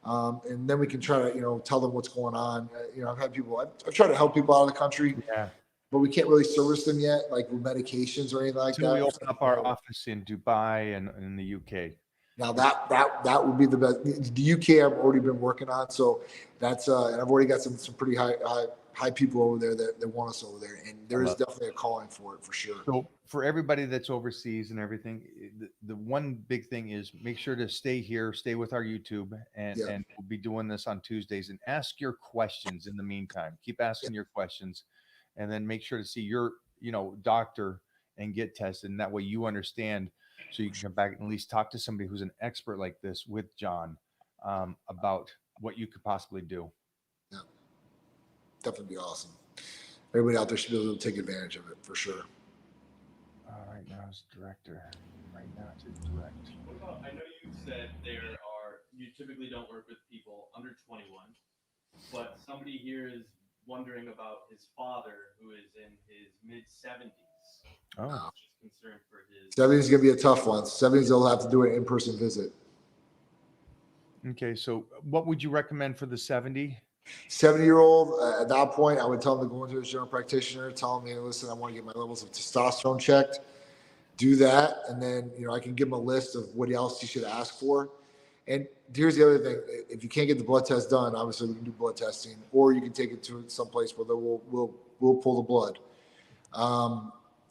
And then we can try to, tell them what's going on. I've had people, I've tried to help people out of the country, Yeah. but we can't really service them yet, like with medications or anything like Until we that. open up our office in Dubai and in the UK. Now that would be the best. The UK I've already been working on, so that's and I've already got some pretty high people over there that want us over there, and there is definitely a calling for it for sure. So for everybody that's overseas and everything, the one big thing is make sure to stay here, stay with our YouTube, and we'll be doing this on Tuesdays, and ask your questions in the meantime. Keep asking your questions, and then make sure to see your doctor and get tested, and that way you understand. So you can come back and at least talk to somebody who's an expert like this with John about what you could possibly do. Yeah, definitely be awesome. Everybody out there should be able to take advantage of it for sure. Right now it's director. Right now it's a direct. What about, I know you said you typically don't work with people under 21, but somebody here is wondering about his father who is in his mid 70s. Oh. Concerned for his 70s is going to be a tough one. 70s, they'll have to do an in-person visit. Okay, so what would you recommend for the 70-year-old? At that point, I would tell them to go into his general practitioner, tell him, hey, listen, I want to get my levels of testosterone checked. Do that, and then I can give him a list of what else he should ask for. And here's the other thing: if you can't get the blood test done, obviously we can do blood testing, or you can take it to some place where we'll pull the blood.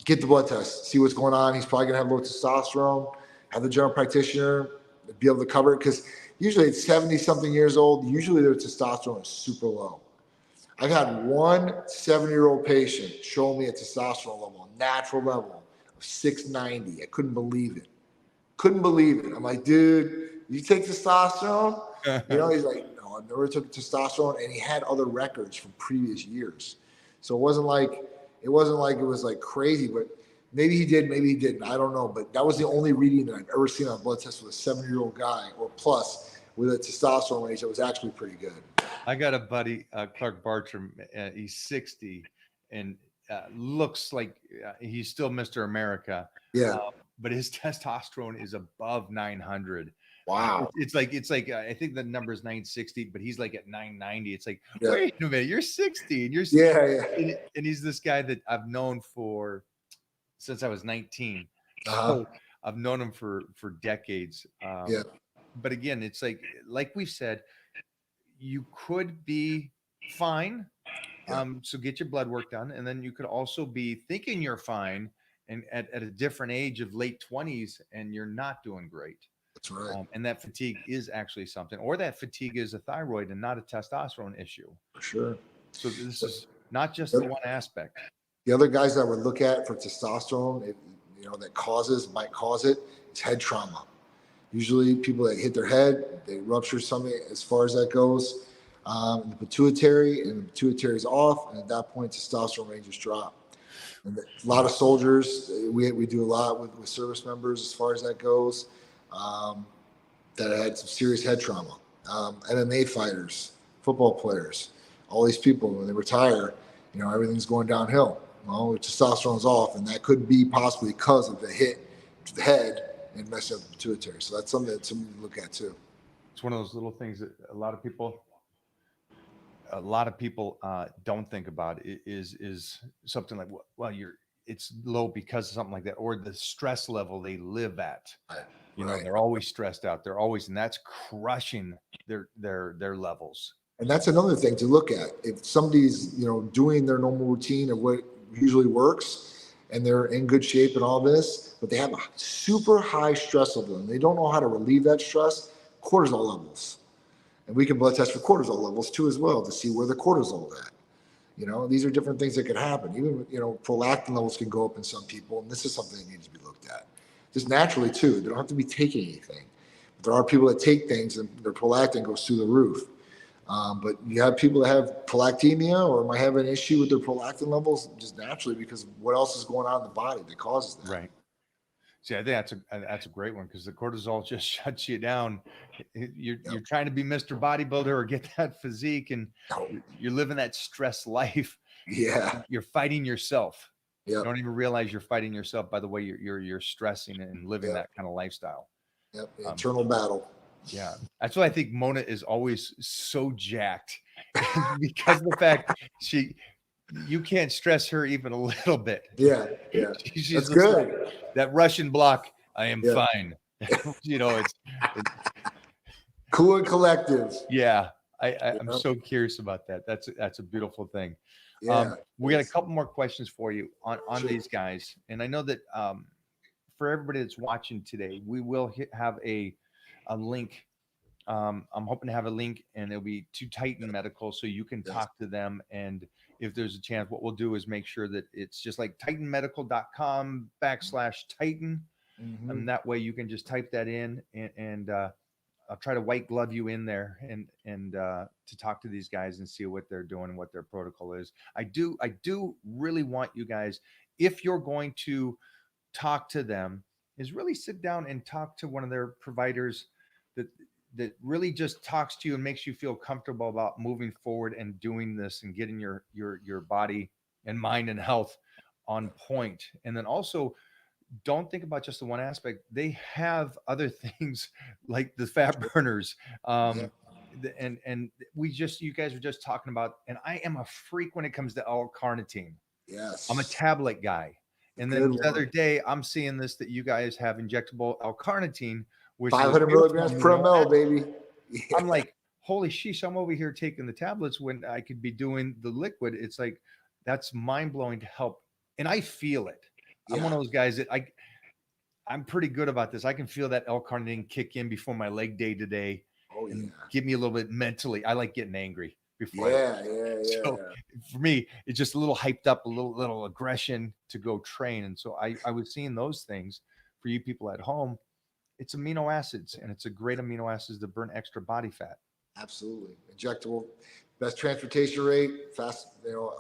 Get the blood test, see what's going on. He's probably gonna have low testosterone. Have the general practitioner be able to cover it, because usually at 70-something years old, usually their testosterone is super low. I've had one 70-year-old patient show me a testosterone level, a natural level of 690. I couldn't believe it. I'm like, dude, you take testosterone? He's like, no, I never took testosterone, and he had other records from previous years. So it wasn't like it was like crazy, but maybe he did, maybe he didn't. I don't know. But that was the only reading that I've ever seen on a blood test with a 70-year-old guy or plus with a testosterone range that was actually pretty good. I got a buddy, Clark Bartram. He's 60 and looks like he's still Mr. America. Yeah. But his testosterone is above 900. Wow. It's like I think the number is 960, but he's like at 990. It's like, wait a minute, you're 60 and you're 60. Yeah. And he's this guy that I've known since I was 19. So I've known him for decades. But again, it's like we've said, you could be fine. So get your blood work done, and then you could also be thinking you're fine and at a different age of late 20s, and you're not doing great. That's right. And that fatigue is actually something, or that fatigue is a thyroid and not a testosterone issue. For sure. So this is not just the one aspect. The other guys that I would look at for testosterone, that might cause it, is head trauma. Usually people that hit their head, they rupture something as far as that goes. The pituitary is off, and at that point, testosterone ranges drop. And a lot of soldiers, we do a lot with service members as far as that goes, that had some serious head trauma. MMA fighters, football players, all these people, when they retire, everything's going downhill. Well, the testosterone's off, and that could be possibly because of the hit to the head and messing up the pituitary. So that's something to look at too. It's one of those little things that a lot of people don't think about. Is something like, well, it's low because of something like that, or the stress level they live at. Right. They're always stressed out. And that's crushing their levels. And that's another thing to look at. If somebody's doing their normal routine of what usually works, and they're in good shape and all this, but they have a super high stress level and they don't know how to relieve that stress, cortisol levels. And we can blood test for cortisol levels too as well to see where the cortisol is at. These are different things that could happen. Even, prolactin levels can go up in some people, and this is something that needs to be looked at. Just naturally too. They don't have to be taking anything. But there are people that take things and their prolactin goes through the roof. But you have people that have prolactinemia or might have an issue with their prolactin levels just naturally because of what else is going on in the body that causes that. Right. See, I think that's a great one, because the cortisol just shuts you down. You're trying to be Mr. Bodybuilder or get that physique, and you're living that stress life. Yeah. You're fighting yourself. Yep. You don't even realize you're fighting yourself by the way you're stressing and living Yep. that kind of lifestyle. Yep. The internal battle. Yeah, that's why I think Mona is always so jacked because of the fact you can't stress her even a little bit. Yeah. Yeah. She's That's just like good. that Russian block. I am Yeah. fine. It's Cool and collective. yeah. I'm know? so curious about that. That's a beautiful thing. Yeah. We got a couple more questions for you on Sure. these guys, and I know that for everybody that's watching today, we will have a link. I'm hoping to have a link, and it'll be to Titan Medical, so you can Yes. talk to them. And if there's a chance, what we'll do is make sure that it's just like titanmedical.com/Titan, Mhm. and that way you can just type that in, and I'll try to white glove you in there and to talk to these guys and see what they're doing and what their protocol is. I do really want you guys, if you're going to talk to them, is really sit down and talk to one of their providers that really just talks to you and makes you feel comfortable about moving forward and doing this and getting your body and mind and health on point. And then also don't think about just the one aspect. They have other things like the fat burners. Yeah. And you guys were just talking about, and I am a freak when it comes to L-carnitine. Yes. I'm a tablet guy. And then Good the other one. day, I'm seeing this that you guys have injectable L-carnitine, which 500 is beautiful milligrams per amino ml, acid. baby. Yeah. I'm like, holy sheesh, I'm over here taking the tablets when I could be doing the liquid. It's like, that's mind blowing to help. And I feel it. I'm one of those guys that I'm pretty good about this. I can feel that L-carnitine kick in before my leg day today Oh, and yeah. give me a little bit mentally. I like getting angry before Yeah. so for me, it's just a little hyped up, a little aggression to go train. And so I was seeing those things for you people at home. It's amino acids, and it's a great amino acids to burn extra body fat. Absolutely. Injectable, best transportation rate, fast,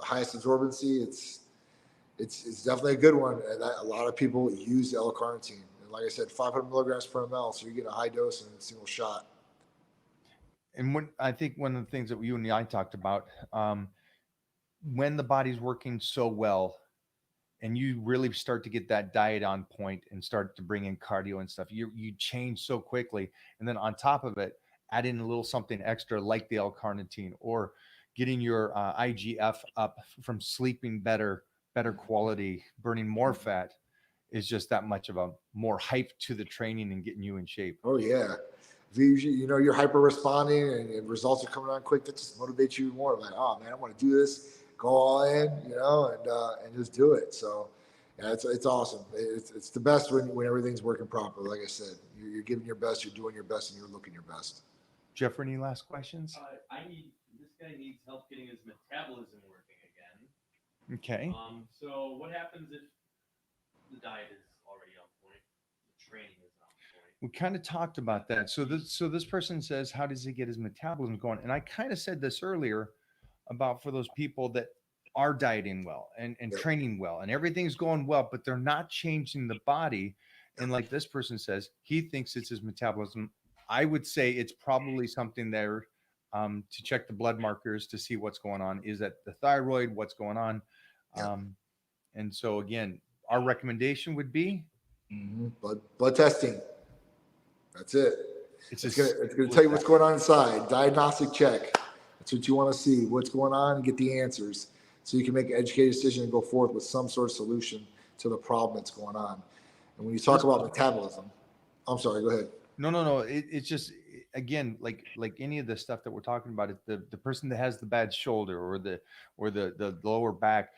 highest absorbency. It's definitely a good one. And a lot of people use L-carnitine. And like I said, 500 milligrams per ml, so you get a high dose in a single shot. And I think one of the things that you and I talked about, when the body's working so well, and you really start to get that diet on point and start to bring in cardio and stuff, you change so quickly. And then on top of it, add in a little something extra like the L-carnitine, or getting your IGF up from sleeping better quality, burning more fat, is just that much of a more hype to the training and getting you in shape. Oh, yeah. If you're hyper responding and results are coming on quick, that just motivates you more. Like, oh man, I want to do this, go all in, and just do it. So yeah, it's awesome. It's the best when everything's working properly. Like I said, you're giving your best, you're doing your best, and you're looking your best. Jeff, any last questions? This guy needs help getting his metabolism working again. Okay. So what happens if the diet is already on point, the training is on point? We kind of talked about that. So this person says, how does he get his metabolism going? And I kind of said this earlier about for those people that are dieting well and Yep. training well and everything's going well, but they're not changing the body. And like this person says, he thinks it's his metabolism. I would say it's probably something there to check the blood markers to see what's going on. Is that the thyroid? What's going on? Yep. And so again, our recommendation would be blood testing. That's it. It's gonna tell you what's going on inside. Diagnostic check. That's what you want to see. What's going on and get the answers, so you can make an educated decision and go forth with some sort of solution to the problem that's going on. And when you talk about metabolism, I'm sorry. Go ahead. No. It's just, again, like any of the stuff that we're talking about, the person that has the bad shoulder or the lower back,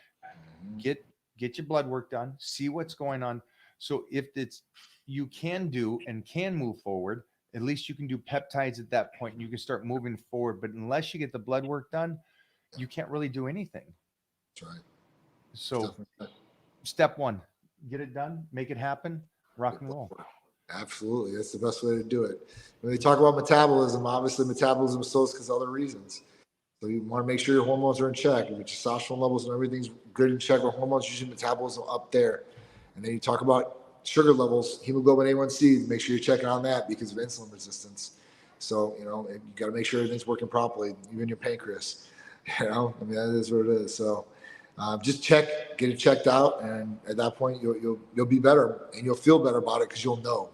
get your blood work done, see what's going on. So if you can do and can move forward, at least you can do peptides at that point and you can start moving forward. But unless you get the blood work done, you can't really do anything. That's right. So step one, get it done, make it happen, rock and roll. Absolutely. That's the best way to do it. When they talk about metabolism, obviously metabolism slows because of other reasons. So you want to make sure your hormones are in check. If your testosterone levels and everything's good in check with hormones, usually metabolism up there. And then you talk about sugar levels, hemoglobin A1C, make sure you're checking on that because of insulin resistance. So, you got to make sure everything's working properly, even your pancreas. That is what it is. So Just get it checked out, and at that point you'll be better, and you'll feel better about it because you'll know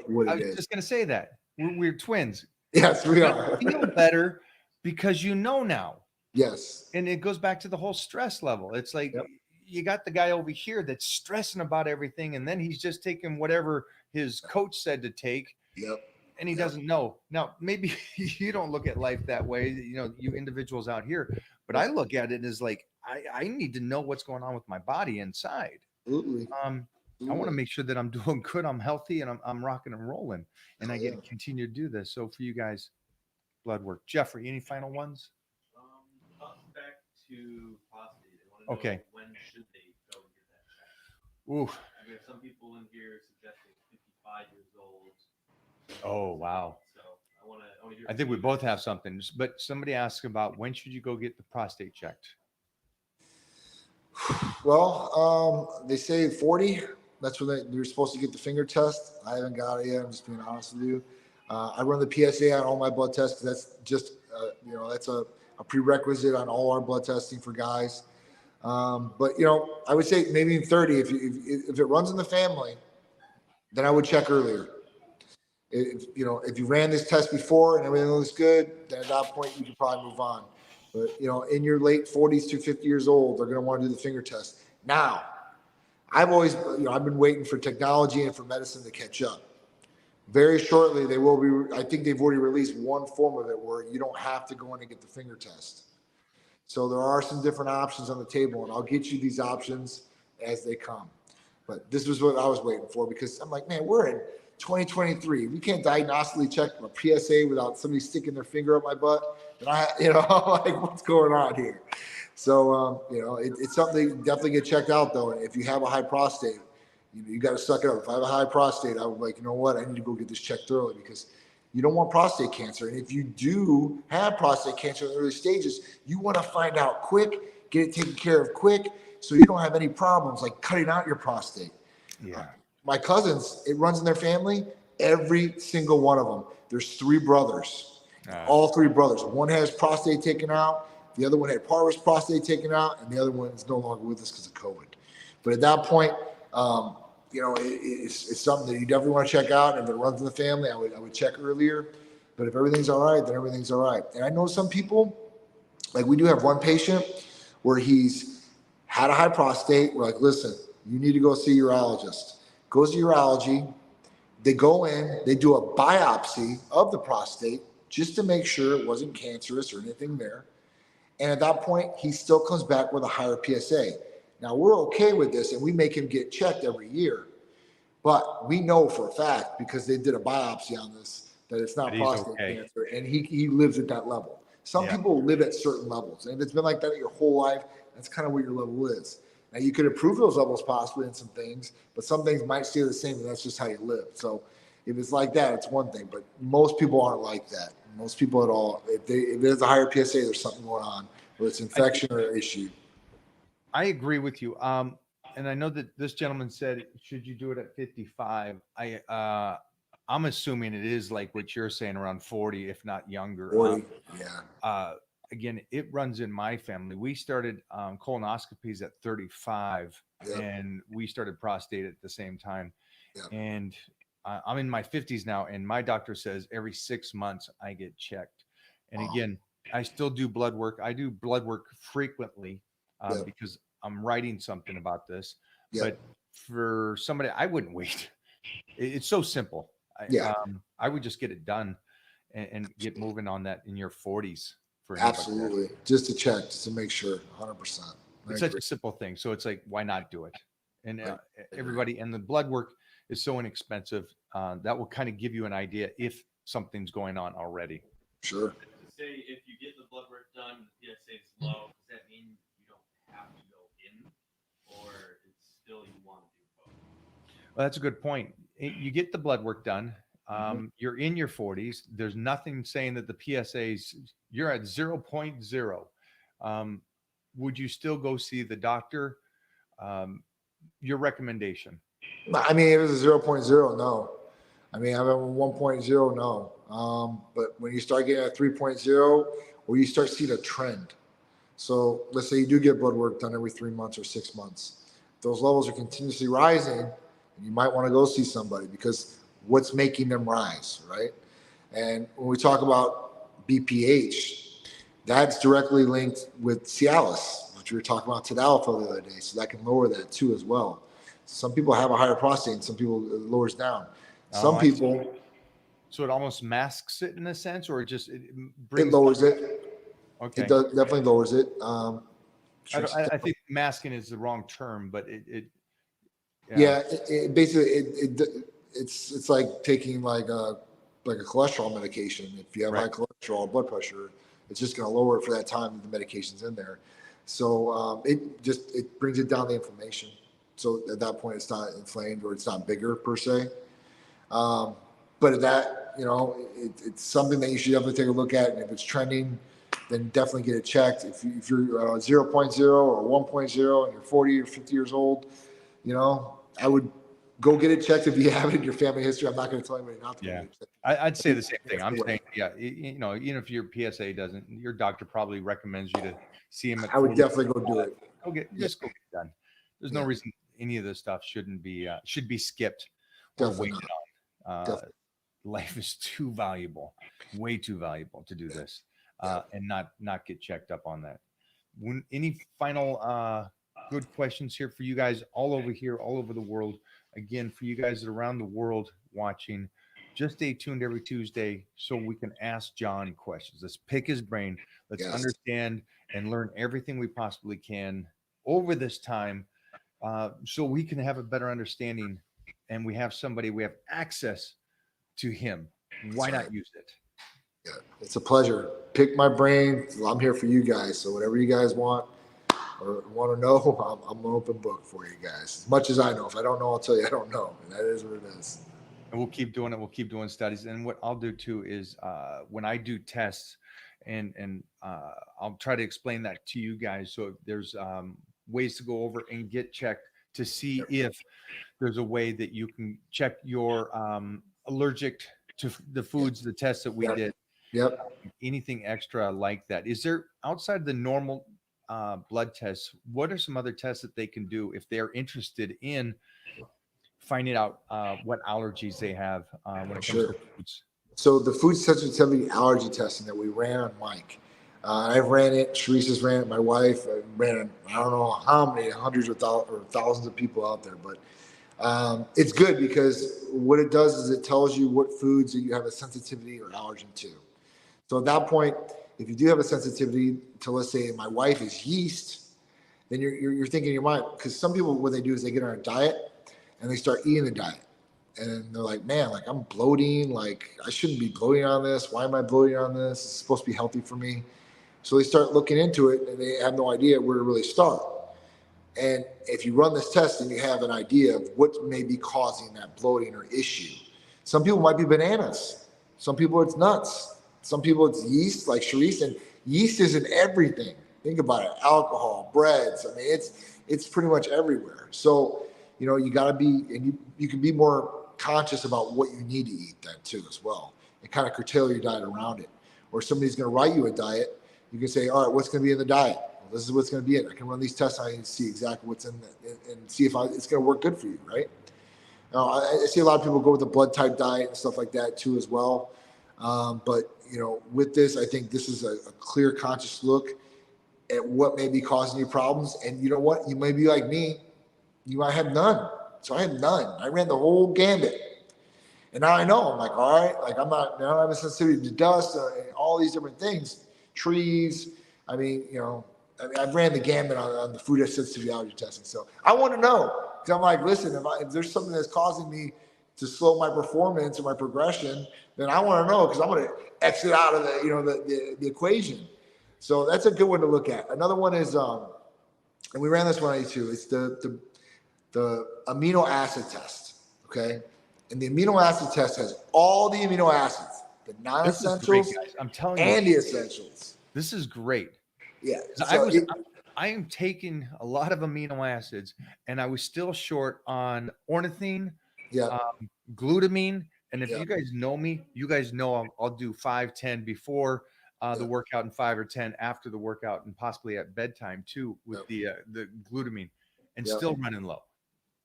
what I it was is. just going to say that we're twins. Yes, we You are. feel better because you know now. Yes. And it goes back to the whole stress level. It's like Yep. you got the guy over here that's stressing about everything, and then he's just taking whatever his coach said to take, Yep. and he doesn't know. Now, maybe you don't look at life that way, you individuals out here, but I look at it as like I need to know what's going on with my body inside. Absolutely. I want to make sure that I'm doing good, I'm healthy, and I'm rocking and rolling, and I get to Yeah. continue to do this. So for you guys, blood work. Jeffrey, any final ones? Back to prostate. They want to know Okay. when should they go and get that checked. Ooh. We have some people in here suggesting 55 years old. Oh, wow. So I want to hear. I think we both have something, but somebody asked about when should you go get the prostate checked? Well, they say 40. That's when they're supposed to get the finger test. I haven't got it yet. I'm just being honest with you. I run the PSA on all my blood tests because that's just, that's a prerequisite on all our blood testing for guys. But I would say maybe in 30. If it runs in the family, then I would check earlier. If you ran this test before and everything looks good, then at that point you could probably move on. But in your late 40s to 50 years old, they're going to want to do the finger test. Now, I've always, I've been waiting for technology and for medicine to catch up. Very shortly, they will be. I think they've already released one form of it where you don't have to go in and get the finger test. So there are some different options on the table, and I'll get you these options as they come. But this was what I was waiting for because I'm like, man, we're in 2023. We can't diagnostically check a PSA without somebody sticking their finger up my butt. And I'm like, what's going on here? So, it's something that definitely get checked out though. And if you have a high prostate, you got to suck it up. If I have a high prostate, I would like, you know what? I need to go get this checked early because you don't want prostate cancer. And if you do have prostate cancer in the early stages, you want to find out quick, get it taken care of quick, so you don't have any problems like cutting out your prostate. Yeah. My cousins, it runs in their family, every single one of them. There's 3 brothers, all 3 brothers. One has prostate taken out. The other one had part of his prostate taken out, and the other one is no longer with us because of COVID. But at that point, it's something that you definitely want to check out. And if it runs in the family, I would check earlier. But if everything's all right, then everything's all right. And I know some people, like we do have one patient where he's had a high prostate. We're like, listen, you need to go see a urologist. Goes to urology. They go in, they do a biopsy of the prostate just to make sure it wasn't cancerous or anything there. And at that point, he still comes back with a higher PSA. Now, we're okay with this, and we make him get checked every year. But we know for a fact, because they did a biopsy on this, that it's not prostate cancer, and he lives at that level. Some people live at certain levels, and if it's been like that your whole life, that's kind of what your level is. Now, you could improve those levels possibly in some things, but some things might stay the same, and that's just how you live. So if it's like that, it's one thing, but most people aren't like that. Most people at all, if there's a higher PSA, there's something going on, whether it's infection or issue. I agree with you. And I know that this gentleman said, should you do it at 55? I'm assuming it is like what you're saying, around 40, if not younger. 40, yeah. Again, it runs in my family. We started colonoscopies at 35, and we started prostate at the same time. And I'm in my 50s now, and my doctor says every 6 months I get checked. And again, I still do blood work. I do blood work frequently because I'm writing something about this. But for somebody, I wouldn't wait. It's so simple. I would just get it done and get moving on that in your 40s. Absolutely. Just to check, just to make sure, 100%. It's such a simple thing. So it's like, why not do it? And everybody, and the blood work is so inexpensive. That will kind of give you an idea if something's going on already. Sure. To say if you get the blood work done, the PSA is low, does that mean you don't have to go in, or it's still you want to do both? Well, that's a good point. You get the blood work done. You're in your 40s. There's nothing saying that the PSA's, you're at 0.0. Would you still go see the doctor? Your recommendation? I mean, if it's a 0.0, no. I mean, I'm at 1.0, no. But when you start getting at 3.0, or you start seeing a trend, So let's say you do get blood work done every 3 months or 6 months. Those levels are continuously rising, and you might want to go see somebody because what's making them rise, right? And when we talk about BPH, that's directly linked with Cialis, which we were talking about Tadalafil the other day. So that can lower that too as well. Some people have a higher prostate, and some people it lowers down. Some I see. people So it almost masks it in a sense, or it it brings lowers down. it. Okay. It does definitely lowers it. I think masking is the wrong term, but Yeah, it basically it's like taking like a cholesterol medication. If you have high Right. cholesterol, blood pressure, it's just going to lower it for that time that the medication's in there. So it brings it down the inflammation. So at that point, it's not inflamed or it's not bigger per se. But that it's something that you should definitely take a look at. And if it's trending, then definitely get it checked. If you're 0.0 or 1.0 and you're 40 or 50 years old, I would go get it checked if you have it in your family history. I'm not going to tell anybody not to. Yeah, I'd say the same thing. I'm saying, yeah, even if your PSA doesn't, your doctor probably recommends you to see him at I would 40. definitely go do it. Go get it done. There's no reason any of this stuff should be skipped or Definitely waited not. on. Definitely. Life is too valuable, way too valuable to do this and not get checked up on that. Any final good questions here for you guys all over the world? Again, for you guys that are around the world watching, just stay tuned every Tuesday so we can ask John questions. Let's pick his brain. Let's understand and learn everything we possibly can over this time so we can have a better understanding and we have access to him. Why not use it? Yeah, it's a pleasure. Pick my brain. I'm here for you guys. So whatever you guys want or want to know, I'm an open book for you guys. As much as I know. If I don't know, I'll tell you I don't know. And that is what it is. And we'll keep doing it. We'll keep doing studies. And what I'll do too is when I do tests and I'll try to explain that to you guys. So if there's ways to go over and get checked to see if there's a way that you can check your allergic to the foods, the tests that we did. Yep. Anything extra like that? Is there outside the normal blood tests? What are some other tests that they can do if they're interested in finding out what allergies they have when it comes to foods? So the food sensitivity allergy testing that we ran on Mike, I've ran it. Sharice has ran it. My wife ran it. I don't know how many hundreds or thousands of people out there, but it's good because what it does is it tells you what foods that you have a sensitivity or allergen to. So at that point, if you do have a sensitivity to, let's say, my wife is yeast, then you're thinking in your mind, because some people, what they do is they get on a diet and they start eating the diet. And they're like, man, like I'm bloating, like I shouldn't be bloating on this. Why am I bloating on this? It's supposed to be healthy for me. So they start looking into it and they have no idea where to really start. And if you run this test and you have an idea of what may be causing that bloating or issue, some people might be bananas. Some people it's nuts. Some people it's yeast, like Sharice, and yeast is in everything. Think about it: alcohol, breads. I mean, it's pretty much everywhere. So you got to be, and you can be more conscious about what you need to eat then too as well, and kind of curtail your diet around it. Or somebody's going to write you a diet, you can say, all right, what's going to be in the diet? Well, this is what's going to be in. I can run these tests on you and see exactly what's in it and see if it's going to work good for you, right? Now, I see a lot of people go with the blood type diet and stuff like that too as well. But with this, I think this is a clear, conscious look at what may be causing you problems. And you know what? You may be like me. You might have none. So I had none. I ran the whole gambit. And now I know. I'm like, all right, like I don't have a sensitivity to dust, and all these different things, trees. I mean, I've ran the gambit on the food sensitivity allergy testing. So I want to know, because I'm like, listen, if there's something that's causing me to slow my performance or my progression, then I want to know, because I'm going to exit out of the equation. So that's a good one to look at. Another one is, and we ran this one on you too. It's the amino acid test. Okay. And the amino acid test has all the amino acids, the non-essentials I'm telling you, and the essentials. This is great. Yeah. So I am taking a lot of amino acids, and I was still short on ornithine, glutamine. And if you guys know me, you guys know I'll do 5, 10 before the workout in 5 or 10 after the workout and possibly at bedtime too with the glutamine and still running low.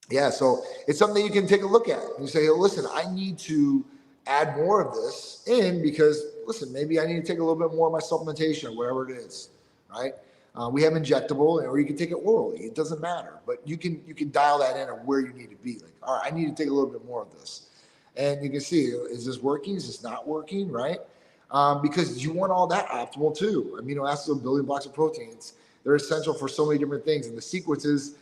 Yeah, so it's something that you can take a look at. You say, hey, listen, I need to add more of this in because, listen, maybe I need to take a little bit more of my supplementation or whatever it is, right? We have injectable, or you can take it orally. It doesn't matter, but you can dial that in of where you need to be. Like, all right, I need to take a little bit more of this, and you can see, is this working? Is this not working? Right? Because you want all that optimal too. Amino acids are building blocks of proteins. They're essential for so many different things, and the sequences,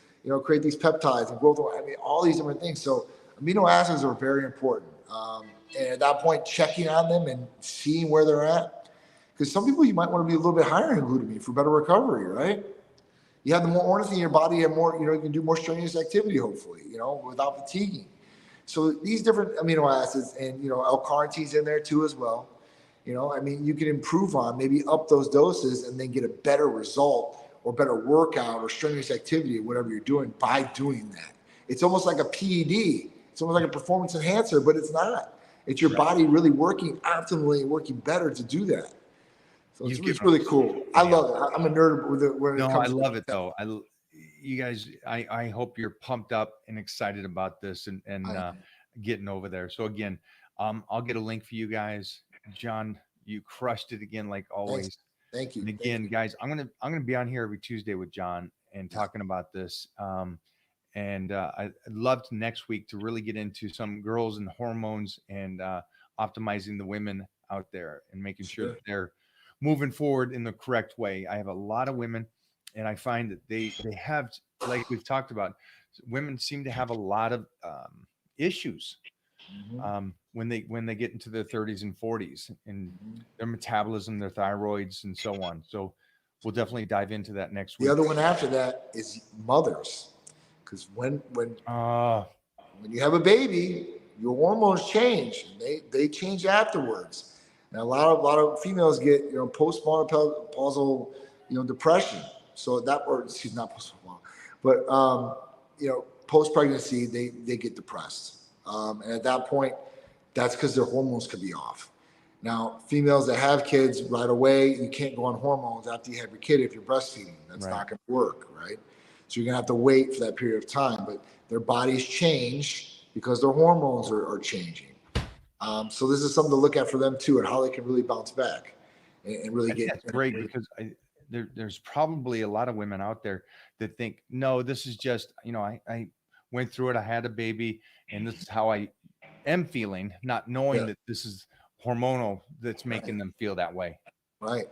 create these peptides and growth. I mean, all these different things. So amino acids are very important. And at that point, checking on them and seeing where they're at. Because some people, you might want to be a little bit higher in glutamine for better recovery, right? You have the more ornithine in your body, you have more, you can do more strenuous activity, hopefully, without fatiguing. So these different amino acids and, L-carnitine's in there too as well. You can improve on, maybe up those doses and then get a better result or better workout or strenuous activity, whatever you're doing by doing that. It's almost like a PED. It's almost like a performance enhancer, but it's not. It's your body really working optimally and working better to do that. So it's really cool. I love it. I'm a nerd with it. No, I love it though. You guys, I hope you're pumped up and excited about this and getting over there. So again, I'll get a link for you guys. John, you crushed it again, like always. Thanks. Thank you. And again, guys, I'm gonna be on here every Tuesday with John and talking about this. And I'd love to next week to really get into some girls and hormones and optimizing the women out there and making sure that they're moving forward in the correct way. I have a lot of women, and I find that they have, like we've talked about, women seem to have a lot of issues when they get into their 30s and 40s and their metabolism, their thyroids, and so on. So we'll definitely dive into that next week. The other one after that is mothers, because when you have a baby, your hormones change. They change afterwards, and a lot of females get postmenopausal depression. So that, or excuse not postmenopausal, but post pregnancy they get depressed, and at that point, that's because their hormones could be off. Now, females that have kids right away, you can't go on hormones after you have your kid if you're breastfeeding. That's not going to work, right? So you're going to have to wait for that period of time. But their bodies change because their hormones are changing. So this is something to look at for them too, and how they can really bounce back and really get. That's great, because there's probably a lot of women out there that think, no, this is just, I went through it. I had a baby, and this is how I am feeling, not knowing that this is hormonal that's making them feel that way. Right.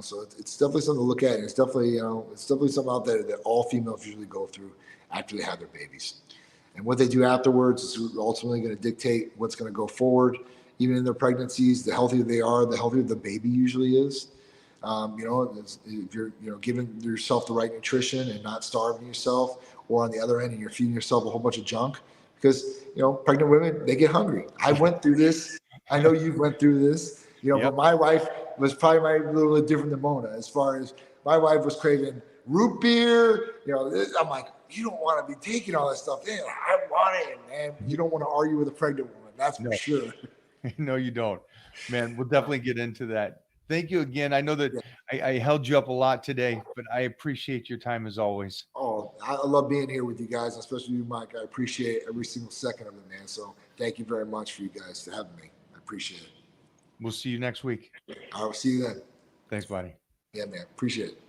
So it's definitely something to look at. And it's definitely, something out there that all females usually go through after they have their babies. And what they do afterwards is ultimately going to dictate what's going to go forward. Even in their pregnancies, the healthier they are, the healthier the baby usually is. If you're, giving yourself the right nutrition and not starving yourself, or on the other end, and you're feeding yourself a whole bunch of junk, because, pregnant women, they get hungry. I went through this. I know you went through this, but my wife was probably a little bit different than Mona, as far as my wife was craving root beer. I'm like, you don't want to be taking all that stuff in. I want it, man. You don't want to argue with a pregnant woman. That's for sure. No, you don't, man. We'll definitely get into that. Thank you again. I know that I held you up a lot today, but I appreciate your time as always. Oh, I love being here with you guys, especially you, Mike. I appreciate every single second of it, man. So thank you very much for you guys to having me. I appreciate it. We'll see you next week. I'll see you then. Thanks, buddy. Yeah, man. Appreciate it.